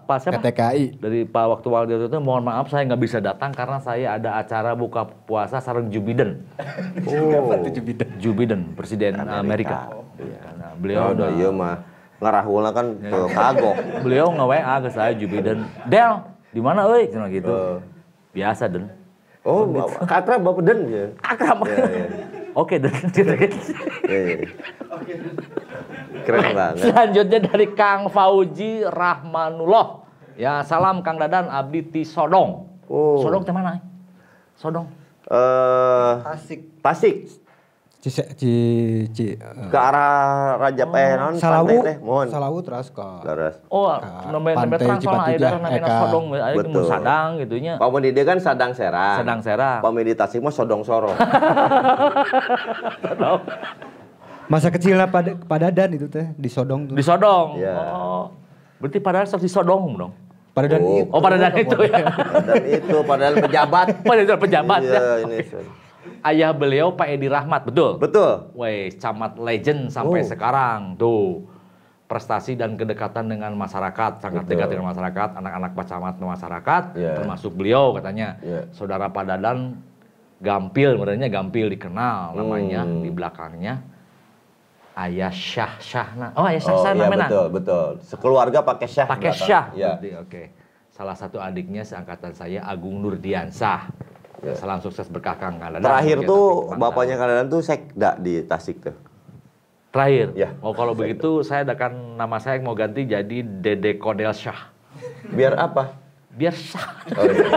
A: Pak siapa?
C: KTKI.
A: Dari Pak waktu itu mohon maaf saya nggak bisa datang karena saya ada acara buka puasa sareng Jubiden.
B: Oh.
A: Jubiden, Presiden Amerika. Karena beliau
B: Udah iya mah ngarahulna kan ke kagok.
A: beliau nge-WA ke saya Jubiden. Del, di mana euy? Cuma gitu. Biasa Den.
B: Oh, akrab Bapak Den ya.
A: Akrab.
B: Iya, iya.
A: Oke Den.
B: Iya. Keren banget.
A: Selanjutnya dari Kang Fauji Rahmanullah. Ya, salam Kang Dadan abdi ti Sodong.
B: Oh.
A: Sodong teh mana? Sodong.
B: Tasik. Ke arah Raja naon
C: Salawu.
B: pantai teh, mohon.
C: Salawu terus ke
B: Laras.
A: Oh, nembe
C: Pantai
A: terang soalnya aya
C: Cipatujah,
A: daerah namanya
C: Eka.
A: Sodong, aya
B: Betul.
A: mun Sadang gitunya.
B: Pamun di dia kan Sadang Serang.
A: Sadang Serang.
B: Pamun di Tasik mah Sodong Sorong.
C: masa kecilnya Pak Dadan itu teh di Sodong tuh.
A: Di Sodong.
B: Iya.
A: Oh. Berarti padahal sok di Sodong dong.
C: Pak Dadan
B: Oh.
C: itu.
A: Oh, padahal itu ya.
B: Dan itu padahal pejabat.
A: Padahal pejabat
B: Iya,
A: ya.
B: ini.
A: Ayah beliau Pak Edi Rahmat, betul?
B: Betul.
A: Weh, camat legend sampai
B: Oh.
A: sekarang tuh. prestasi dan kedekatan dengan masyarakat, sangat
B: Betul.
A: dekat dengan masyarakat, anak-anak Pak Camat masyarakat,
B: Yeah.
A: termasuk beliau katanya.
B: Yeah.
A: Saudara Pak Dadan Gampil, sebenarnya Gampil dikenal namanya di belakangnya. Ayah Syahna. Oh, Ayah Syahna
B: iya,
A: namanya.
B: betul. Sekeluarga pakai Syah.
A: Pakai
B: belakang.
A: Syah.
B: Ya.
A: Berarti, oke. Salah satu adiknya seangkatan saya Agung Nurdiansah.
B: Ya.
A: Salam sukses berkah Kang Dadan.
B: Terakhir
A: Mungkin
B: tuh
A: tapi
B: bapaknya Kang Dadan tuh sekda di Tasik tuh.
A: Terakhir.
B: Ya.
A: Oh, kalau begitu saya akan nama saya mau ganti jadi Dede Kodel Syah.
B: Biar apa?
A: Biar sah.
B: Oh, iya.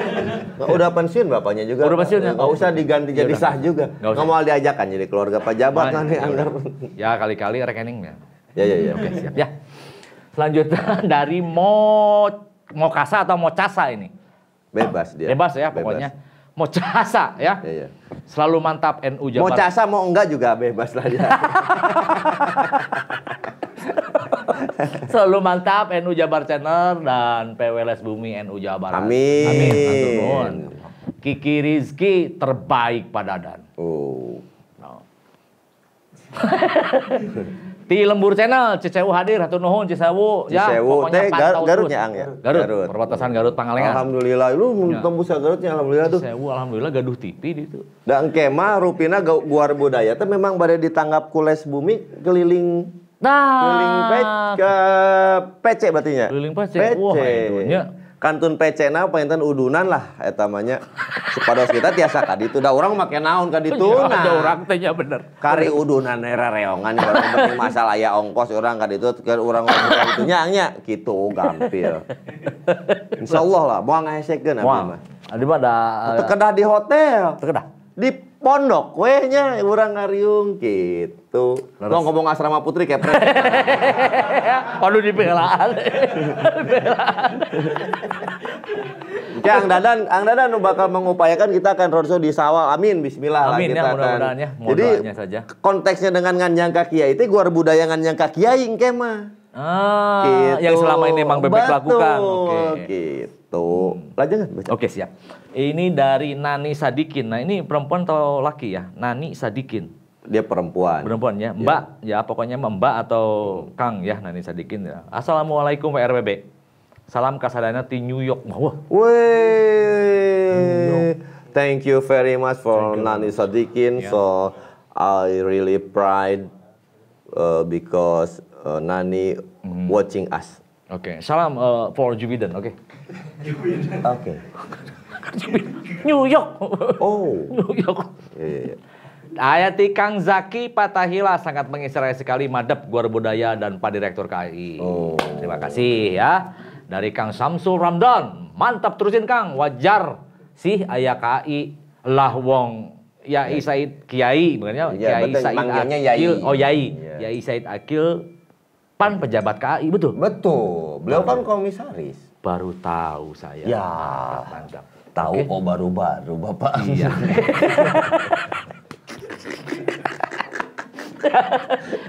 B: Nah, udah pensiun bapaknya juga.
A: Udah pensiun ya?
B: Nggak usah diganti
A: Ya
B: jadi
A: udah.
B: sah juga.
A: Nggak usah.
B: Nggak mau diajakan jadi keluarga pejabat nanti
A: Ya,
B: anggar.
A: ya kali-kali rekeningnya.
B: Ya.
A: Oke, siap ya. Selanjutnya dari Mokasa atau Mocasa ini.
B: Bebas dia.
A: Bebas ya pokoknya. Mocasa ya.
B: Iya.
A: Selalu mantap NU Jabar.
B: Mau casa mau enggak juga bebas lah dia.
A: Selalu mantap NU Jabar Channel dan PWLS Bumi NU Jawa Barat.
B: Amin.
A: Amin. Matur nuwun. Kiki Rizky terbaik Pak Dadan.
B: Oh.
A: No. Di Lembur Channel, Cisewu hadir, hatur nuhun Cisewu. Ya,
B: Cisewu
A: pokoknya
B: teh
A: pantau
B: Garut
A: terus.
B: ya, Ang, ya?
A: Garut,
B: Garut.
A: perbatasan Garut Pangalengan.
B: Alhamdulillah lu
A: Ya.
B: tembus ke Garutnya alhamdulillah tuh.
A: Cisewu alhamdulillah gaduh TV di itu.
B: Dan kemah rupina guar budaya teh memang pada ditanggap kules bumi keliling ke PC berarti nya.
A: Keliling PC. Wah, itunya.
B: Kantun PC na painten udunan lah eta mah nya. Supados kita tiasa ka ditu da urang make naon ka ditu
A: Ya, ada
B: nah.
A: orang teh nya bener.
B: Kari udunan era reongan yang penting masalah aya ongkos urang ka ditu ke urang ngobrol ditu nya kitu gampil. Insyaallah lah moal ngahesekeun abdi mah.
A: Adi mah da
B: Teu kedah di hotel.
A: teu kedah.
B: Di pondok we nya urang ngariung kitu. Lo ngomong asrama putri kepret.
A: Waduh dibelaan.
B: Ya, Ang Dadan nu bakal mengupayakan kita akan roadshow di Sawal. Amin, bismillah
A: Amin
B: lah
A: ya,
B: kita
A: mudah-mudahan ya.
B: Jadi
A: Doanya saja.
B: konteksnya dengan nganjang ka kiai itu guar budaya nganjang ka kiai engke mah. Gitu.
A: Yang selama ini Mang Bebek lakukan. Oke.
B: Gitu. Lanjut baca.
A: Oke, siap. Ini dari Nani Sadikin. Nah, ini perempuan atau laki ya? Nani Sadikin.
B: Dia perempuan.
A: Perempuan ya. Mbak, ya pokoknya Mbak atau Kang ya, Nani Sadikin ya. Assalamualaikum WRBB. Salam kasadana di New York. Wah.
B: Weh. Thank you very much for Nani Sadikin.
A: Yeah.
B: So I really pride because Nani watching us.
A: Oke, salam for Jubiden, oke.
B: Oke.
A: New York.
B: Oh.
A: New York.
B: Iya.
A: Ayati Kang Zaki Patahila sangat menginspirasi sekali madep Guar Budaya dan Pak Direktur KAI.
B: Oh.
A: Terima kasih ya. Dari Kang Samsul Ramdan, mantap terusin Kang, wajar sih aya KAI lah wong Yai Said Kiai, sebenarnya
B: Iya,
A: Kiai
B: betul,
A: Said
B: manggilnya Yai.
A: Akil. Oh Yai,
B: Iya.
A: Yai Said Akil pan pejabat KAI, betul?
B: Betul. Beliau kan komisaris.
A: Baru tahu saya.
B: Ya.
A: Mantap.
B: Tahu
A: Oke.
B: baru-baru Bapak.
A: Iya.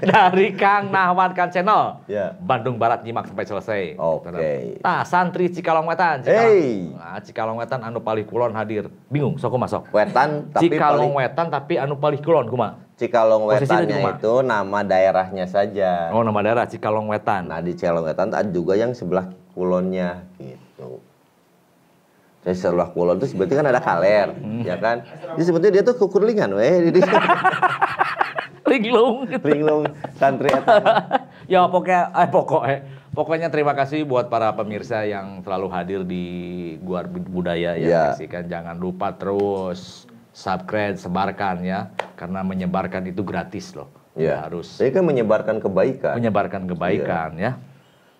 A: Dari Kang Nahwan Kan Channel.
B: Ya.
A: Bandung Barat nyimak sampai selesai.
B: Oke.
A: Nah, santri Cikalong Wetan.
B: Hey.
A: Nah, Cikalong Wetan anu palih kulon hadir. Bingung, sok masuk.
B: Wetan tapi
A: Cikalong
B: paling
A: Wetan tapi anu palih kulon kumaha?
B: Cikalong
A: Posisinya di
B: Wetannya
A: mana?
B: itu nama daerahnya saja.
A: Oh, nama daerah Cikalong Wetan.
B: Nah di Cikalong Wetan ada juga yang sebelah kulonnya gitu. Jadi sebelah kulon itu berarti kan ada kaler, ya kan? Jadi sebetulnya dia tuh kukurlingan, weh.
A: Linglung.
B: Linglung santri eta.
A: Ya pokoknya terima kasih buat para pemirsa yang selalu hadir di Guar Budaya ya.
B: Ya.
A: Saksikan, jangan lupa terus subscribe, sebarkan ya, karena menyebarkan itu gratis loh.
B: Ya.
A: Harus
B: Saya kan menyebarkan kebaikan.
A: menyebarkan kebaikan ya.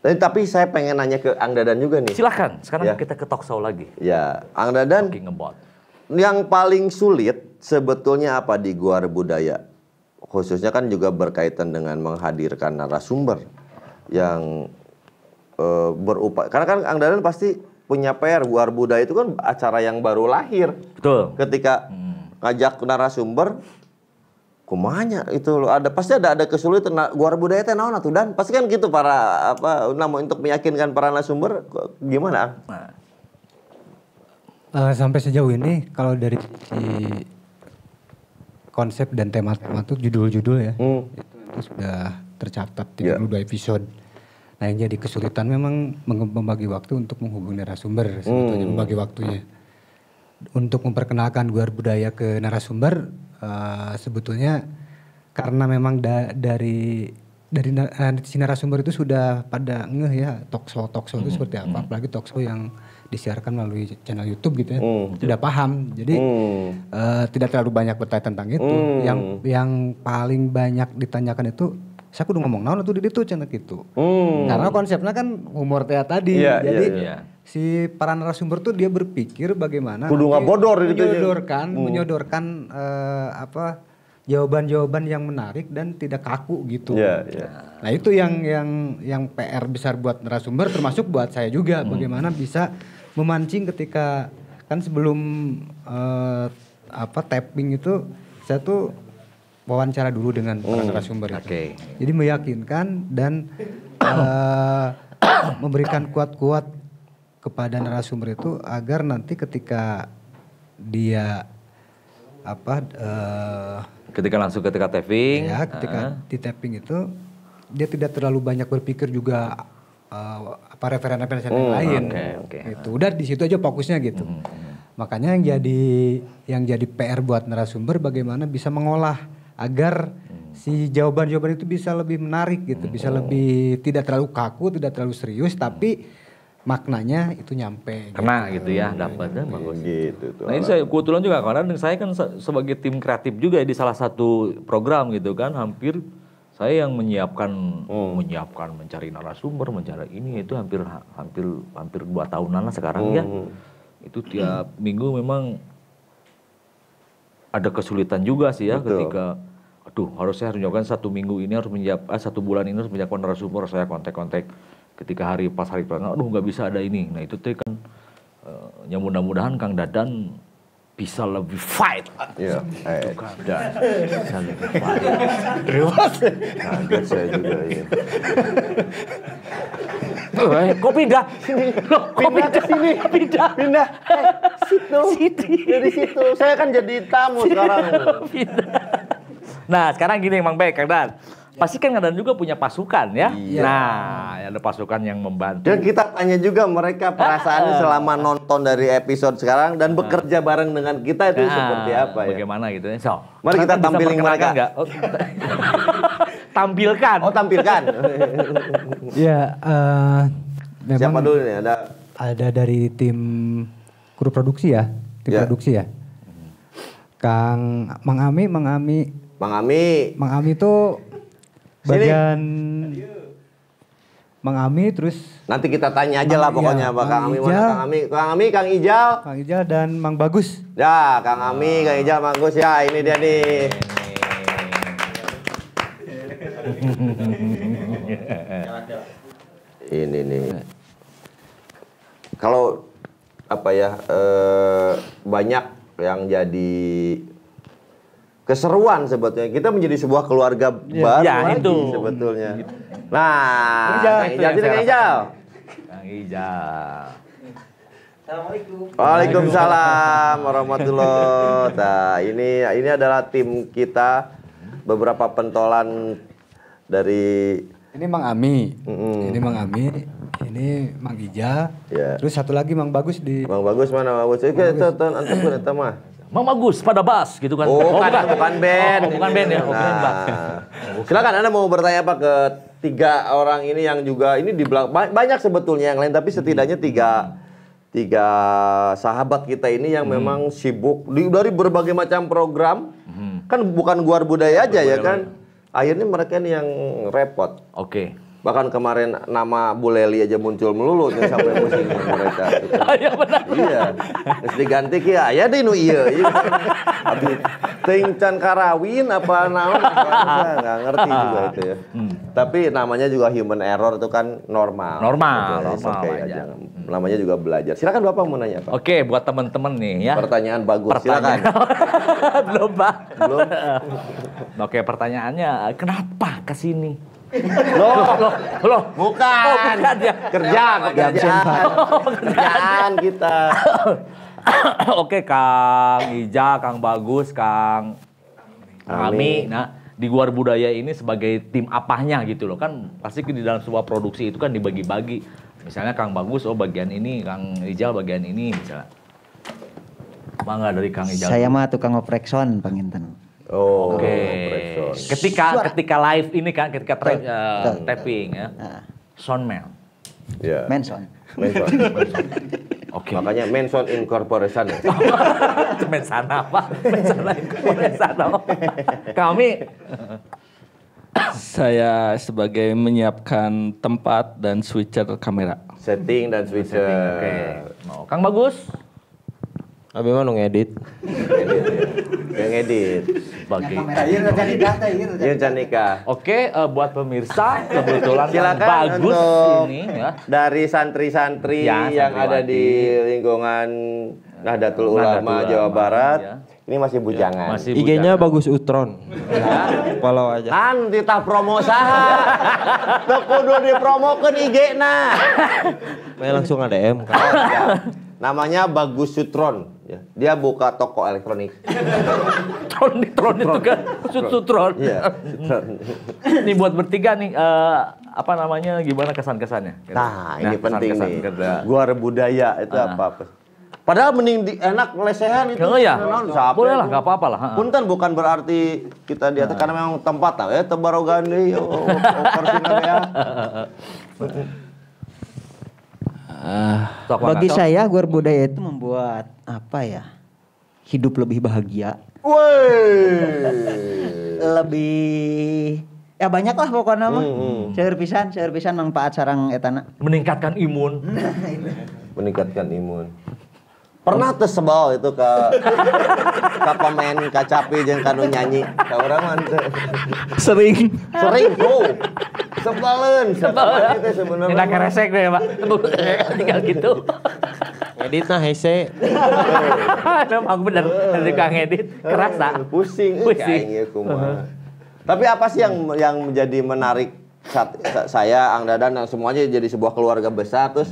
B: Tapi saya pengen nanya ke Ang Dadan juga nih.
A: Silahkan, sekarang
B: Ya.
A: kita ke talk show lagi.
B: Ya, Ang Dadan
A: Talking about.
B: yang paling sulit sebetulnya apa di Guar Budaya? Khususnya kan juga berkaitan dengan menghadirkan narasumber yang berupaya. Karena kan Ang Dadan pasti punya PR. Guar Budaya itu kan acara yang baru lahir.
A: Betul.
B: Ketika ngajak narasumber, kumanya itu loh. Pasti ada kesulitan. Guar Budaya teh naon atuh Dan? Pasti kan gitu para untuk meyakinkan para narasumber gimana?
A: Nah,
C: Sampai sejauh ini kalau dari sisi konsep dan tema-tema itu judul-judul ya, itu sudah tercatat 32 episode. Nah yang jadi kesulitan memang membagi waktu untuk menghubungi narasumber sebetulnya, membagi waktunya. Untuk memperkenalkan Guar Budaya ke narasumber sebetulnya karena memang dari si narasumber itu sudah pada ngeh ya talk show itu seperti apa, apalagi talk show yang disiarkan melalui channel YouTube gitu ya, sudah paham. Jadi tidak terlalu banyak bertanya tentang itu. Yang paling banyak ditanyakan itu, saya kudu ngomong naon tuh di itu channel gitu. Karena konsepnya kan humor tadi. Jadi si para narasumber tuh dia berpikir bagaimana
B: kudu nggak bodor gitu
C: menyodorkan jawaban-jawaban yang menarik dan tidak kaku gitu. Nah itu yang PR besar buat narasumber, termasuk buat saya juga, bagaimana bisa memancing ketika kan sebelum tapping itu saya tuh wawancara dulu dengan para narasumber itu. Jadi meyakinkan dan memberikan kuat-kuat kepada narasumber itu agar nanti ketika dia
A: ketika tapping,
C: ketika di tapping itu dia tidak terlalu banyak berpikir juga referensi yang lain. Itu udah di situ aja fokusnya gitu. Makanya yang jadi PR buat narasumber bagaimana bisa mengolah agar si jawaban-jawaban itu bisa lebih menarik gitu, bisa lebih tidak terlalu kaku, tidak terlalu serius, tapi maknanya itu nyampe.
A: Kena gitu ya, dapatnya bagus.
B: Gitu.
A: Nah ini saya kebetulan juga karena saya kan sebagai tim kreatif juga di salah satu program gitu kan, hampir saya yang menyiapkan mencari narasumber, mencari ini itu hampir 2 tahunan lah sekarang ya. Itu tiap minggu memang ada kesulitan juga sih ya. Betul. Ketika harusnya harus menyiapkan 1 minggu ini harus menyiapkan 1 bulan ini harus menyiapkan narasumber, saya kontak ketika pas hari pertama, nggak bisa ada ini. Nah itu tuh kan ya mudah-mudahan Kang Dadan bisa lebih fight.
B: Iya.
A: Kang Dadan bisa lebih fight.
B: Kaget saya juga ya.
A: Kok pindah?
B: Pindah ke sini. Pindah. Situ. Dari situ. Saya kan jadi tamu sekarang.
A: Nah sekarang gini Mang Bek, Kang Dan. Pasti kan Kang Dan juga punya pasukan ya.
B: Iya.
A: Nah ada pasukan yang membantu.
B: Dan kita tanya juga mereka perasaannya selama nonton dari episode sekarang dan bekerja bareng dengan kita itu seperti apa ya.
A: Bagaimana gitu ya. So,
B: mari kita tampilin mereka.
A: Tampilkan.
B: Tampilkan.
C: Ya, memang
B: siapa dulu nih?
C: Ada dari tim kru produksi ya, produksi ya. Mang Ami tuh bagian Mang Ami, terus
B: nanti kita tanya aja lah pokoknya Kang Ami mana Kang Ijal
C: dan Mang Bagus.
B: Ya, Kang Ami, Kang Ijal, Mang Bagus ya, ini dia nih. Ini nih. Kalau banyak yang jadi keseruan sebetulnya. Kita menjadi sebuah keluarga baru lagi itu sebetulnya. Nah, Kang Ijal.
D: Assalamualaikum.
B: Waalaikumsalam warahmatullahi wabarakatuh. Nah, ini adalah tim kita, beberapa pentolan dari
C: ini Mang Ami. Ini Mang Ami, ini Mang Ija.
B: Ya.
C: Terus satu lagi Mang Bagus di
B: Mang Bagus mana Mang Bagus? Antum eta mah.
A: Mang Bagus pada bass gitu kan.
B: Bukan band.
A: Bukan band ya,
B: Silakan Anda mau bertanya apa ke 3 orang ini yang juga ini di belakang, banyak sebetulnya yang lain, tapi setidaknya tiga sahabat kita ini yang memang sibuk dari berbagai macam program. Kan bukan Guar Budaya aja ya kan. Akhirnya mereka ini yang repot.
A: Oke.
B: Bahkan kemarin nama Bu Leli aja muncul melulu sampai pusing mereka.
A: Iya benar.
B: Iya. Terus diganti ki aya deui nu ieu. Abi teuing can karawin apa naon enggak ngerti juga itu ya. Tapi namanya juga human error itu kan normal.
A: Normal
B: aja. Namanya juga belajar. Silakan Bapak mau nanya apa?
A: Oke, buat teman-teman nih ya.
B: Pertanyaan bagus. Silakan.
A: Belum, Pak.
B: Belum.
A: Oke, pertanyaannya kenapa ke sini?
B: Loh, bukan ya. Kerjaan kita.
A: Oke, Kang Ija, Kang Bagus, Kang Ami. Nah, di Guar Budaya ini sebagai tim apanya gitu loh. Kan pasti di dalam sebuah produksi itu kan dibagi-bagi. Misalnya Kang Bagus, oh bagian ini, Kang Ijal bagian ini misalnya. Mangga dari Kang Ijal.
E: Saya mah tukang oprek sound panginten.
B: Oh,
A: Oke.
B: Preston.
A: Ketika live ini kan, ketika tapping ya. Soundman.
B: Ya.
E: Menson.
B: Menson.
A: Oke.
B: Makanya Menson Incorporation ya.
A: Mensana apa? Mensana. Kami
F: Saya sebagai menyiapkan tempat dan switcher kamera.
B: Setting dan switcher.
A: Oke. Mau Kang Bagus
G: Abi mah nu ngedit.
B: Yang edit.
A: bagi.
B: Iya Canika.
A: Oke, buat pemirsa kebetulan Kang
B: Silakan
A: Bagus
B: untuk
A: ini ya.
B: dari santri-santri
A: Ya,
B: yang ada
A: santriwati.
B: di lingkungan Nahdlatul Ulama
A: Nahdlatul
B: Jawa
A: Ulama,
B: Barat.
A: ya.
B: Ini masih bujangan.
A: Masih
G: IG-nya
A: bujangan.
G: Bagus Utron. Follow aja.
B: Kan titah promo saha. Teu kudu dipromokeun IG-na.
G: Saya langsung DM kan.
B: Ya. Namanya Bagus Sutron. Ya. Dia buka toko elektronik.
A: Tron itu kan Sutron.
B: Iya. Sutron.
A: Ini buat bertiga nih apa namanya gimana kesan-kesannya?
B: Nah, ini penting
A: kesan-kesan
B: nih.
A: kerja.
B: Guar budaya itu apa? Padahal mending enak lesehan itu.
A: Oh iya.
B: Naon, capek
A: Boleh lah,
B: itu.
A: enggak apa-apa lah.
B: Punten bukan berarti kita di atas karena memang tempat tebarogan deui korsina ya.
A: Sok,
E: Bagi
A: Sok.
E: saya Guar Budaya itu membuat apa ya? Hidup lebih bahagia,
B: Woi.
E: lebih ya banyak lah pokoknya mah. Seueur pisan manfaat sareng etana.
A: meningkatkan imun.
B: Meningkatkan imun. Pernah teu sebal itu ka pemain kacapi jeung kanu nyanyi ka urang mah teu.
G: Sering.
B: Sering tuh. Sebaleun itu sebenarnya.
A: Tidak keresek deh, Pak. Tinggal gitu.
G: Ngedit nah hese.
A: Memang bener, dari Kang Edit kerasa.
B: Pusing.
A: Pusing.
B: Kayak kumaha. Tapi apa sih yang menjadi menarik saya, Ang Dadan dan semuanya jadi sebuah keluarga besar terus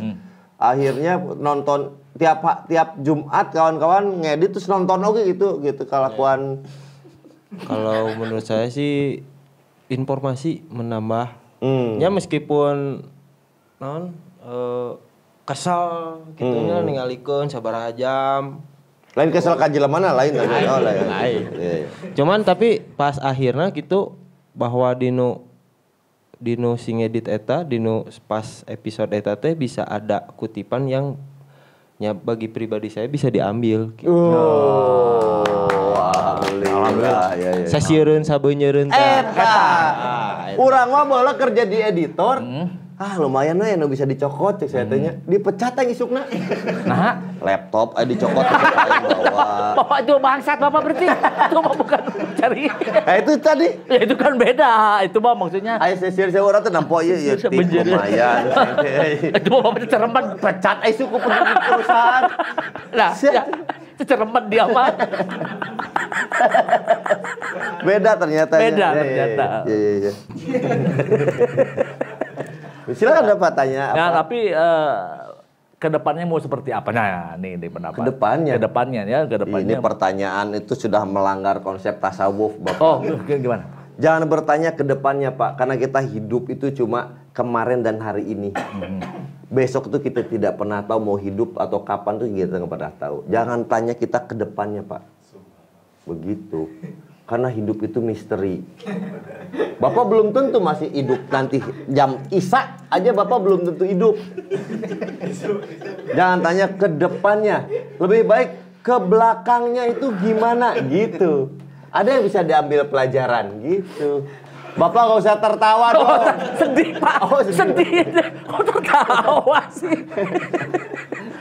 B: akhirnya nonton tiap Jumat kawan-kawan ngedit terus nonton oke gitu kelakuan.
G: Kalau menurut saya sih informasi menambah. Ya meskipun naon kesal gitunya ningalikeun sabaraha jam.
B: Lain kesel ka jelemana lain lain.
G: Lain.
B: Iya.
G: Cuman tapi pas akhirnya gitu bahwa dinu si ngedit eta dinu pas episode eta teh bisa ada kutipan yang ya bagi pribadi saya bisa diambil gitu.
B: Alhamdulillah. Ya.
G: Saya sieun sabeunyeun
B: Urang mah baheula kerja di editor. Lumayan we nu bisa dicokot cek saya teh nya. Dipecat teh isukna.
A: Nah,
B: Laptop dicokot aing bawa.
A: Bapak itu bangsat Bapak berarti. Itu mah bukan cari.
B: Itu tadi.
A: Ya itu kan beda. Itu mah maksudnya.
B: Aya sesir urang teh nampo ieu tip lumayan.
A: Itu mah Bapak cerempat
B: Pecat suku perusahaan.
A: Nah, ya, cerempat dia mah.
B: Beda ternyata.
A: Beda ternyata.
B: Iya. Silakan dapat tanya apa?
A: Nah, tapi kedepannya mau seperti apa? Nah, nih pendapat. Kedepannya ya,
B: Ini pertanyaan itu sudah melanggar konsep tasawuf, Bapak.
A: Oh, gimana?
B: Jangan bertanya ke depannya, Pak, karena kita hidup itu cuma kemarin dan hari ini. Besok itu kita tidak pernah tahu mau hidup atau kapan tuh kita nggak pernah tahu. Jangan tanya kita ke depannya, Pak. Begitu. Karena hidup itu misteri. Bapak belum tentu masih hidup nanti jam Isya aja Bapak belum tentu hidup. Jangan tanya ke depannya. Lebih baik ke belakangnya itu gimana gitu. Ada yang bisa diambil pelajaran gitu. Bapak gak usah tertawa dong.
A: Sedih Pak. Sedih. Kok tertawa sih?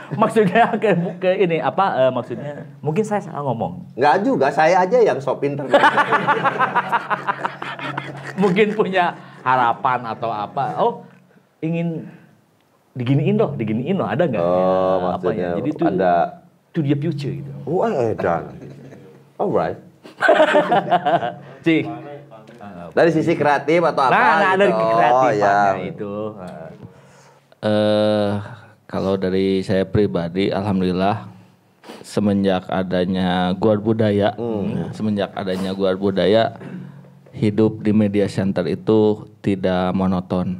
A: Maksudnya ke ini apa maksudnya? Mungkin saya salah ngomong.
B: Nggak juga, saya aja yang sok pinter.
A: Mungkin punya harapan atau apa? Oh, ingin diginiin loh, ada nggak?
B: Oh,
A: ya,
B: maksudnya
A: apa ya? Jadi itu
B: ada
A: to the future gitu.
B: Oh, dan. Alright.
A: Cih.
B: Dari sisi kreatif atau apa?
A: Nah,
B: gitu.
A: dari kreatifannya
B: ya.
A: itu.
F: Kalau dari saya pribadi, alhamdulillah semenjak adanya Guar Budaya, hidup di media center itu tidak monoton.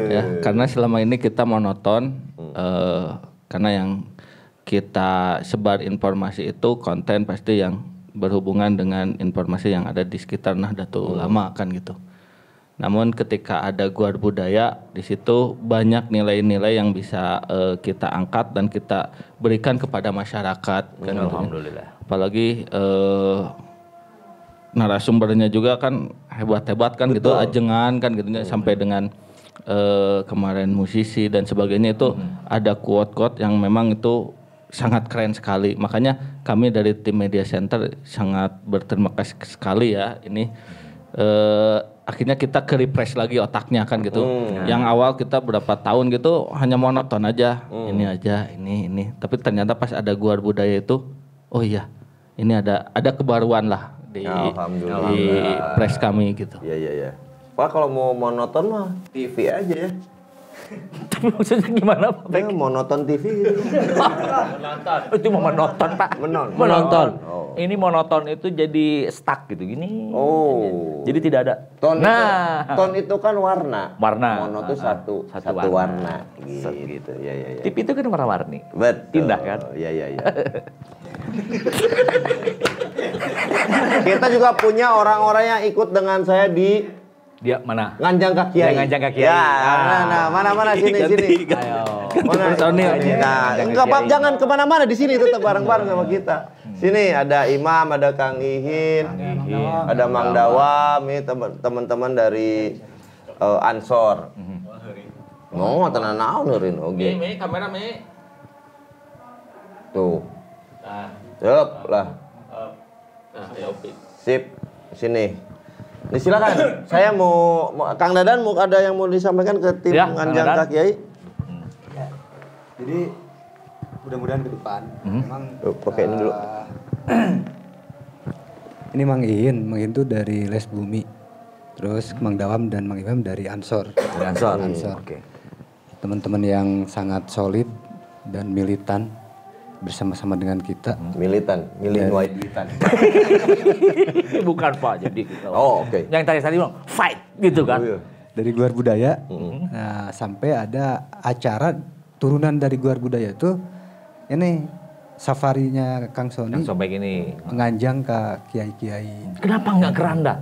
F: Ya, karena selama ini kita monoton karena yang kita sebar informasi itu konten pasti yang berhubungan dengan informasi yang ada di sekitar Nahdlatul Ulama kan gitu. Namun ketika ada Guar Budaya di situ banyak nilai-nilai yang bisa kita angkat dan kita berikan kepada masyarakat kan.
A: Alhamdulillah.
F: Apalagi narasumbernya juga kan hebat-hebat kan gitu, ajengan kan gitu sampai dengan kemarin musisi dan sebagainya itu ada quote-quote yang memang itu sangat keren sekali. Makanya kami dari tim Media Center sangat berterima kasih sekali ya ini akhirnya kita ke-refresh lagi otaknya kan gitu. Yang awal kita berapa tahun gitu hanya monoton aja, ini aja, ini. Tapi ternyata pas ada Guar Budaya itu, oh iya, ini ada kebaruan lah di press kami gitu.
B: Iya. Pak kalau mau monoton mah TV aja ya.
A: Tapi maksudnya gimana Pak?
B: Ya, monoton TV gitu.
A: Itu mau monoton Pak.
B: Menonton. Oh.
A: Ini monoton itu jadi stuck gitu gini.
B: Oh.
A: Jadi tidak ada.
B: Ton itu kan warna.
A: Warna.
B: Mono itu satu warna. Gitu. Ya.
A: TV itu kan warna-warni.
B: Betul.
A: Indah kan?
B: Iya. Kita juga punya orang-orang yang ikut dengan saya di
A: Dia mana?
B: Nganjang Kak Kiai.
A: Nganjang Kak Kiai.
B: Ya, mana sini.
A: Ayo.
B: Mana?
F: Personil.
B: Nah, enggak Pak, jangan kemana-mana di sini tetap bareng-bareng sama kita. Sini ada Imam, ada Kang Ihin, ada Mang Dawam, ini teman-teman dari Ansor. Oh, tenan naon eureun oge.
F: Me kamera me.
B: Tuh. Cep lah. Sip. Sini. Nih silakan. Saya mau Kang Dadan mau ada yang mau disampaikan ke tim
A: Ya,
B: Nganjang
A: Kang
B: Kak Kiai.
C: Ya. Jadi mudah-mudahan ke depan memang
B: pakai ini dulu.
C: Ini Mang Ihin tuh dari Les Bumi. Terus Mang Dawam dan Mang Imam dari Ansor.
A: Ansor.
C: Oke. Teman-teman yang sangat solid dan militan bersama-sama dengan kita.
B: Militan Waiditan.
A: Bukan Pak, jadi gitu.
B: Oh, oke.
A: Yang tadi bilang fight gitu kan.
B: Oh, iya.
C: Dari Guar Budaya. Nah, sampai ada acara turunan dari Guar Budaya itu ini safarinya Kang Sony.
A: Yang sobek ini.
C: Menganjang ke kiai-kiai.
A: Kenapa nggak keranda?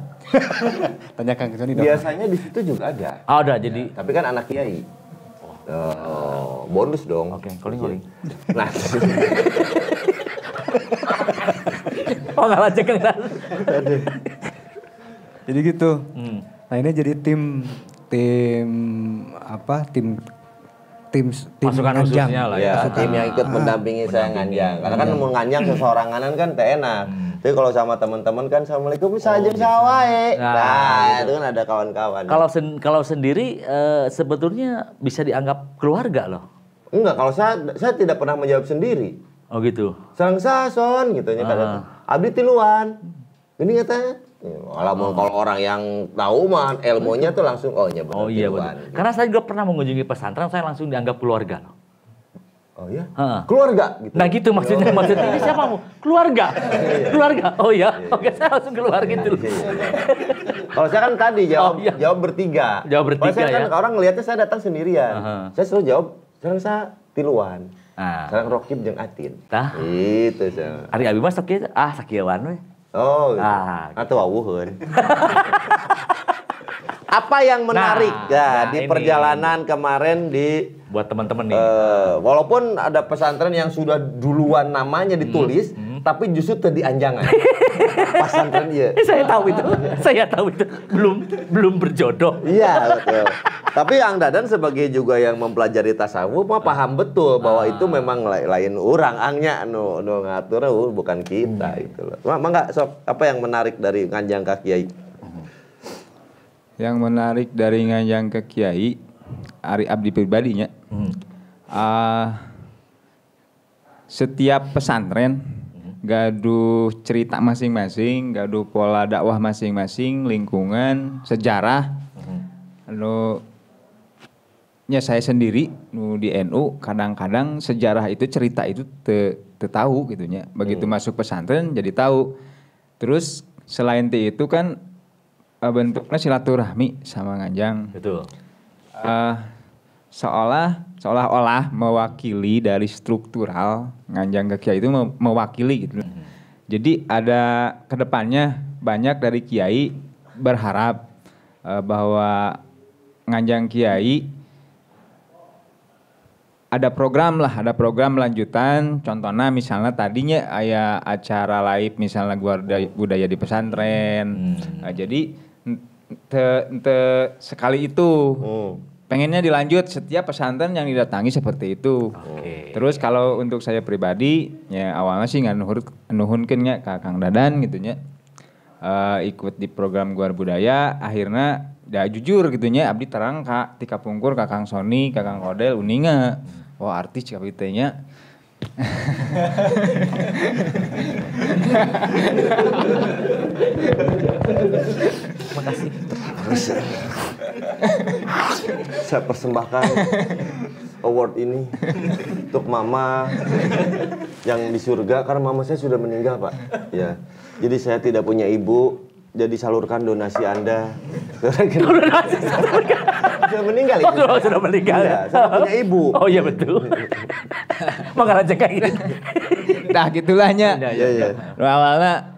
C: Tanya Kang Sony dong.
B: Biasanya di situ juga ada.
A: Ada jadi.
B: Tapi kan anak kiai. Oh, bonus dong.
A: Oke, calling.
B: Nah,
A: Oh nggak lajak kan?
C: Jadi gitu. Nah ini jadi tim
A: Pasukan
C: nganjang.
A: khususnya lah
B: ya, tim yang ikut mendampingi saya nganjang. Karena kan mau nganjang seseoranganan kan teh enak. Tapi kalau sama teman-teman kan assalamualaikum bisa aja sawae. Nah, itu kan ada kawan-kawan.
A: Kalau sendiri sebetulnya bisa dianggap keluarga loh.
B: Enggak, kalau saya tidak pernah menjawab sendiri.
A: Oh gitu.
B: Sareng sason gitu nya kadang. Abdi tiluan. Ini katanya. Kalau orang yang tahu mah ilmunya tuh langsung oh iya benar.
A: Oh iya
B: tiluan.
A: betul. Karena saya juga pernah mengunjungi pesantren, saya langsung dianggap keluarga loh.
B: Oh iya?
A: Heeh.
B: Keluarga gitu.
A: Nah gitu maksudnya ini siapa mu? Keluarga. Keluarga. Oh iya. Oke, saya langsung keluar gitu.
B: Kalau saya kan tadi jawab bertiga.
A: Jawab bertiga,
B: saya kan
A: ya.
B: orang ngelihatnya saya datang sendirian. Saya selalu jawab sareng saya tiluan. Sareng Rokib jeung Atin.
A: Tah.
B: Itu saya.
A: Ari abi mah sakieu sakieuan we.
B: Oh, atau wawuheun. Apa yang menarik di perjalanan kemarin
A: buat teman-teman nih.
B: Walaupun ada pesantren yang sudah duluan namanya ditulis, tapi justru tadi anjangan. Pesantren iya.
A: Saya tahu itu. Belum berjodoh.
B: Iya, betul. Tapi Ang Dadan sebagai juga yang mempelajari tasawuf mah paham betul bahwa itu memang lain orang angnya nu ngatur bukan kita gitu loh. Mangga sok apa yang menarik dari Nganjang Kak Kiai?
H: Yang menarik dari Nganjang Kak Kiai Ari abdi pribadinya. Setiap pesantren gaduh cerita masing-masing, gaduh pola dakwah masing-masing, lingkungan, sejarah. Nya saya sendiri di NU kadang-kadang sejarah itu cerita itu tahu gitunya. Begitu masuk pesantren jadi tahu. Terus selain itu kan bentuknya silaturahmi sama Nganjang.
A: Betul.
H: Seolah-olah mewakili dari struktural Nganjang ke Kiai itu mewakili gitu. Jadi ada kedepannya banyak dari Kiai berharap bahwa Nganjang Kiai ada program lanjutan. Contohnya misalnya tadinya aya acara live misalnya budaya di pesantren. Jadi ente sekali itu pengennya dilanjut setiap pesantren yang didatangi seperti itu. Terus kalau untuk saya pribadi ya awalnya sih nuhunkeun ka Kang Dadan gitu nya. Ikut di program Guar Budaya akhirnya ya jujur gitu nya abdi terang ka tika pungkur ka Kang Sony, ka Kang Kodel uninga. Oh artis kabeh teh nya.
A: Makasih.
B: Saya persembahkan award ini untuk mama yang di surga karena mama saya sudah meninggal, Pak. Ya. Jadi saya tidak punya ibu, jadi salurkan donasi Anda.
A: Donasi salurkan.
B: Sudah meninggal ibu.
A: Sudah meninggal.
B: Ya, saya punya ibu.
A: Oh iya betul. Makanya cek kayak gitu.
H: Nah gitulahnya.
B: Iya.
H: Awalnya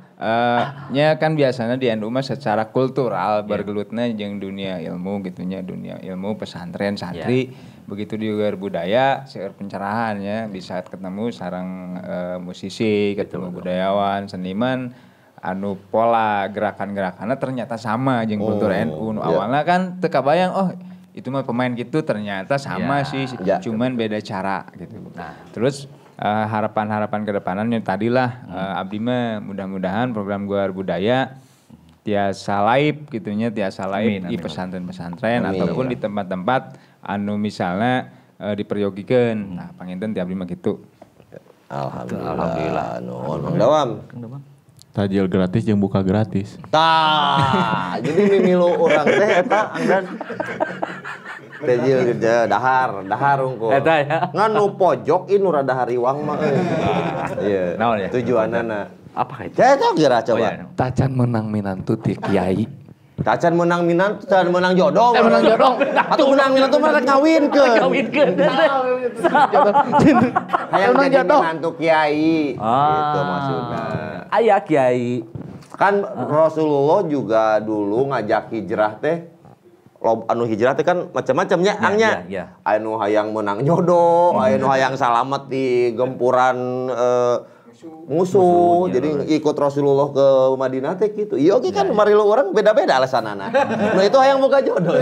H: nya kan biasanya di NU mah secara kultural bergelutnya jeung dunia ilmu gitunya, dunia ilmu pesantren santri begitu di luar budaya seueur pencerahan ya di saat ketemu sareng musisi, ketemu budayawan, seniman anu pola gerakan-gerakannya ternyata sama jeung kultur NU. Awalnya kan teu kabayang oh itu mah pemain gitu ternyata sama sih cuman beda cara gitu. Nah, terus harapan-harapan kedepanannya tadilah abdi mah mudah-mudahan program Guar Budaya tiasa live gitunya, tiasa live di pesantren-pesantren ataupun di tempat-tempat anu misalnya diperyogikan. Nah, panginten ti abdi mah gitu.
B: Alhamdulillah. Nuhun Dawam.
I: Tajil gratis jeung buka gratis.
B: Tah, jadi mimilu urang teh eta anggan. Tajil gede dahar unggul.
A: Eta ya.
B: Ngan nu pojok nu rada hariwang mah euy. Iya.
A: Naon ya?
B: Tujuanana.
A: Apa itu?
B: Eta kira coba.
I: Tacan menang minantu ti Kiai.
B: Tacan menang minantu, tacan menang jodoh.
A: Menang jodoh.
B: Atuh menang minantu mah rek ngawinkeun.
A: Ngawinkeun.
B: Hayang jadi minantu Kiai. Gitu maksudna.
A: Aya Kiai.
B: Kan Rasulullah juga dulu ngajak hijrah teh. Anu hijrah teh kan macam-macamnya angnya. Anu hayang menang jodoh, anu hayang salamet di gempuran musuh. Jadi ikut Rasulullah ke Madinah teh gitu. Iya oke kan marilu orang beda-beda alasanana. Nah itu hayang buka jodoh.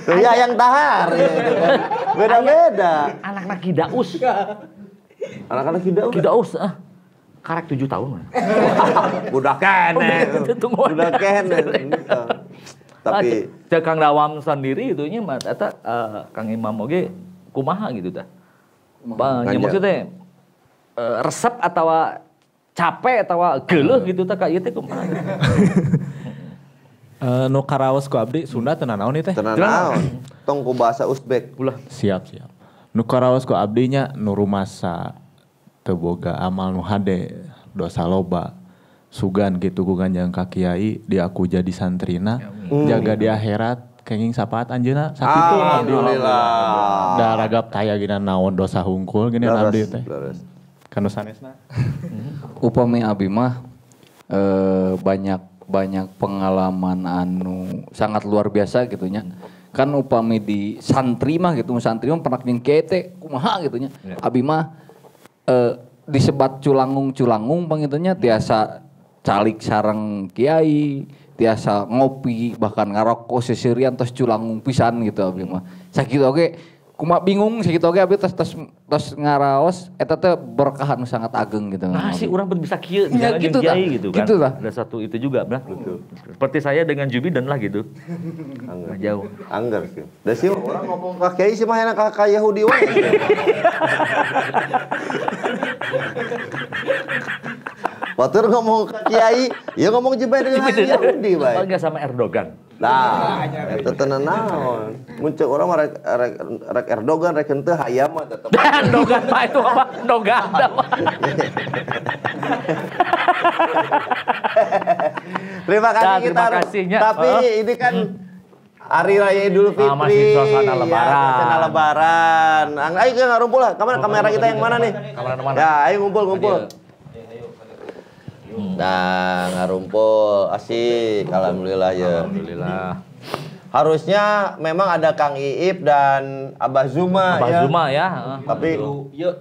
B: Tuh ya hayang dahar gitu kan. Beda-beda.
A: Anak-anak Kidaus.
B: Anak-anak
A: Kidaus karek 7 tahun.
B: Budak kene. Budak kene. Tapi
A: Kang Dawam sendiri itunya mah eta Kang Imam oge kumaha gitu tah. Nya maksudnya resep atau capek atau geuleuh gitu tah ka ieu teh kumaha.
I: Nu karaos ku abdi Sunda teu naon ieu teh?
B: teu naon. Tong ku bahasa Uzbek.
A: Ulah.
I: Siap. Nu karaos ku abdi nya nu rumasa teu boga amal nu hade dosa loba. Sugan gitu ku Nganjang ka Kiai diaku jadi santrina jaga di akhirat kenging sapaat anjeunna sakitu
B: alhamdulillah
I: da ragap taya gina naon dosa hungkul gini abdi teh kanu sanesna
J: upami abi mah banyak pengalaman anu sangat luar biasa gitu nya kan upami di santri mah gitu santri mah pernah jeung kete kumaha gitu nya abi mah disebat culangung pangitunya tiasa calik sareng Kiai, tiasa ngopi, bahkan ngarokok sesirian tos culangung pisan gitu abi mah. Sakitu oge kumaha bingung sakitu oge abi tos ngaraos eta teh berkah anu sangat ageng gitu.
A: Nah, sih urang bisa kieu
J: ya, gitu
A: Kiai gitu kan.
J: Gitu lah.
A: Ada satu itu juga, betul. Seperti saya dengan Jubidan lah gitu. Anggar jauh.
B: Anggar sih. Da sih orang ngomong ka Kiai sih mah enak ka Yahudi wae. Batur ngomong ke Kiai, ya ngomong juga dengan Yahudi bae.
A: Enggak sama Erdogan.
B: Nah, eta teu naon. Muncul orang rek Erdogan rek henteu hayam mah tetep.
A: Erdogan mah itu apa? Erdogan.
B: Terima kasih
A: Ya,
B: kita.
A: terima kasihnya.
B: Tapi ini kan Hari Raya Idul Fitri.
A: Masih suasana Lebaran.
B: Ya, suasana Lebaran. Ayo kita ngumpul lah. Kamera kita yang mana nih?
A: Kamera mana?
B: Ya, ayo ngumpul. Nah, ngarumpul. Asik. Alhamdulillah ya.
A: Alhamdulillah.
B: Harusnya memang ada Kang Iip dan Abah Zuma
A: Abah
B: ya.
A: Zuma ya.
B: Tapi
J: Ya,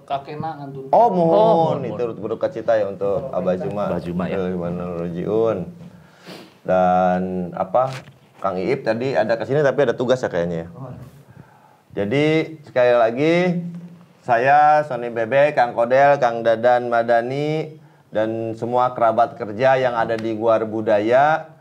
J: kakekna ngantun.
B: oh mohon itu berduka cita ya untuk Abah Zuma.
A: Abah Zuma ya.
B: Rojiun. Dan apa? Kang Iip tadi ada kesini tapi ada tugas ya kayaknya. Jadi sekali lagi saya Sony Bebek, Kang Kodel, Kang Dadan Madani dan semua kerabat kerja yang ada di Guar Budaya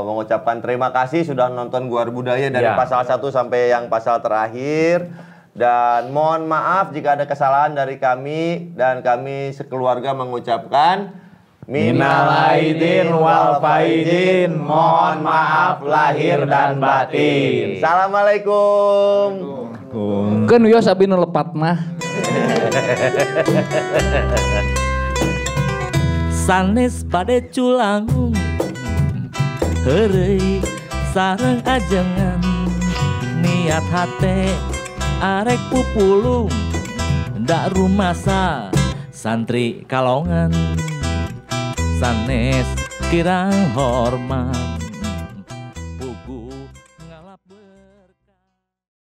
B: mengucapkan terima kasih sudah nonton Guar Budaya dari
A: Ya.
B: pasal 1 sampai yang pasal terakhir. Dan mohon maaf jika ada kesalahan dari kami dan kami sekeluarga mengucapkan
I: Minal aidin wal faidin, mohon maaf lahir dan batin.
B: Assalamualaikum.
J: Kan wios abi nu lepat mah.
A: Sanes pade culangung heureuy sareng ajengan niat hate arek pupulung ndak rumasa santri kalongan sanes kirang hormat pugu ngalapu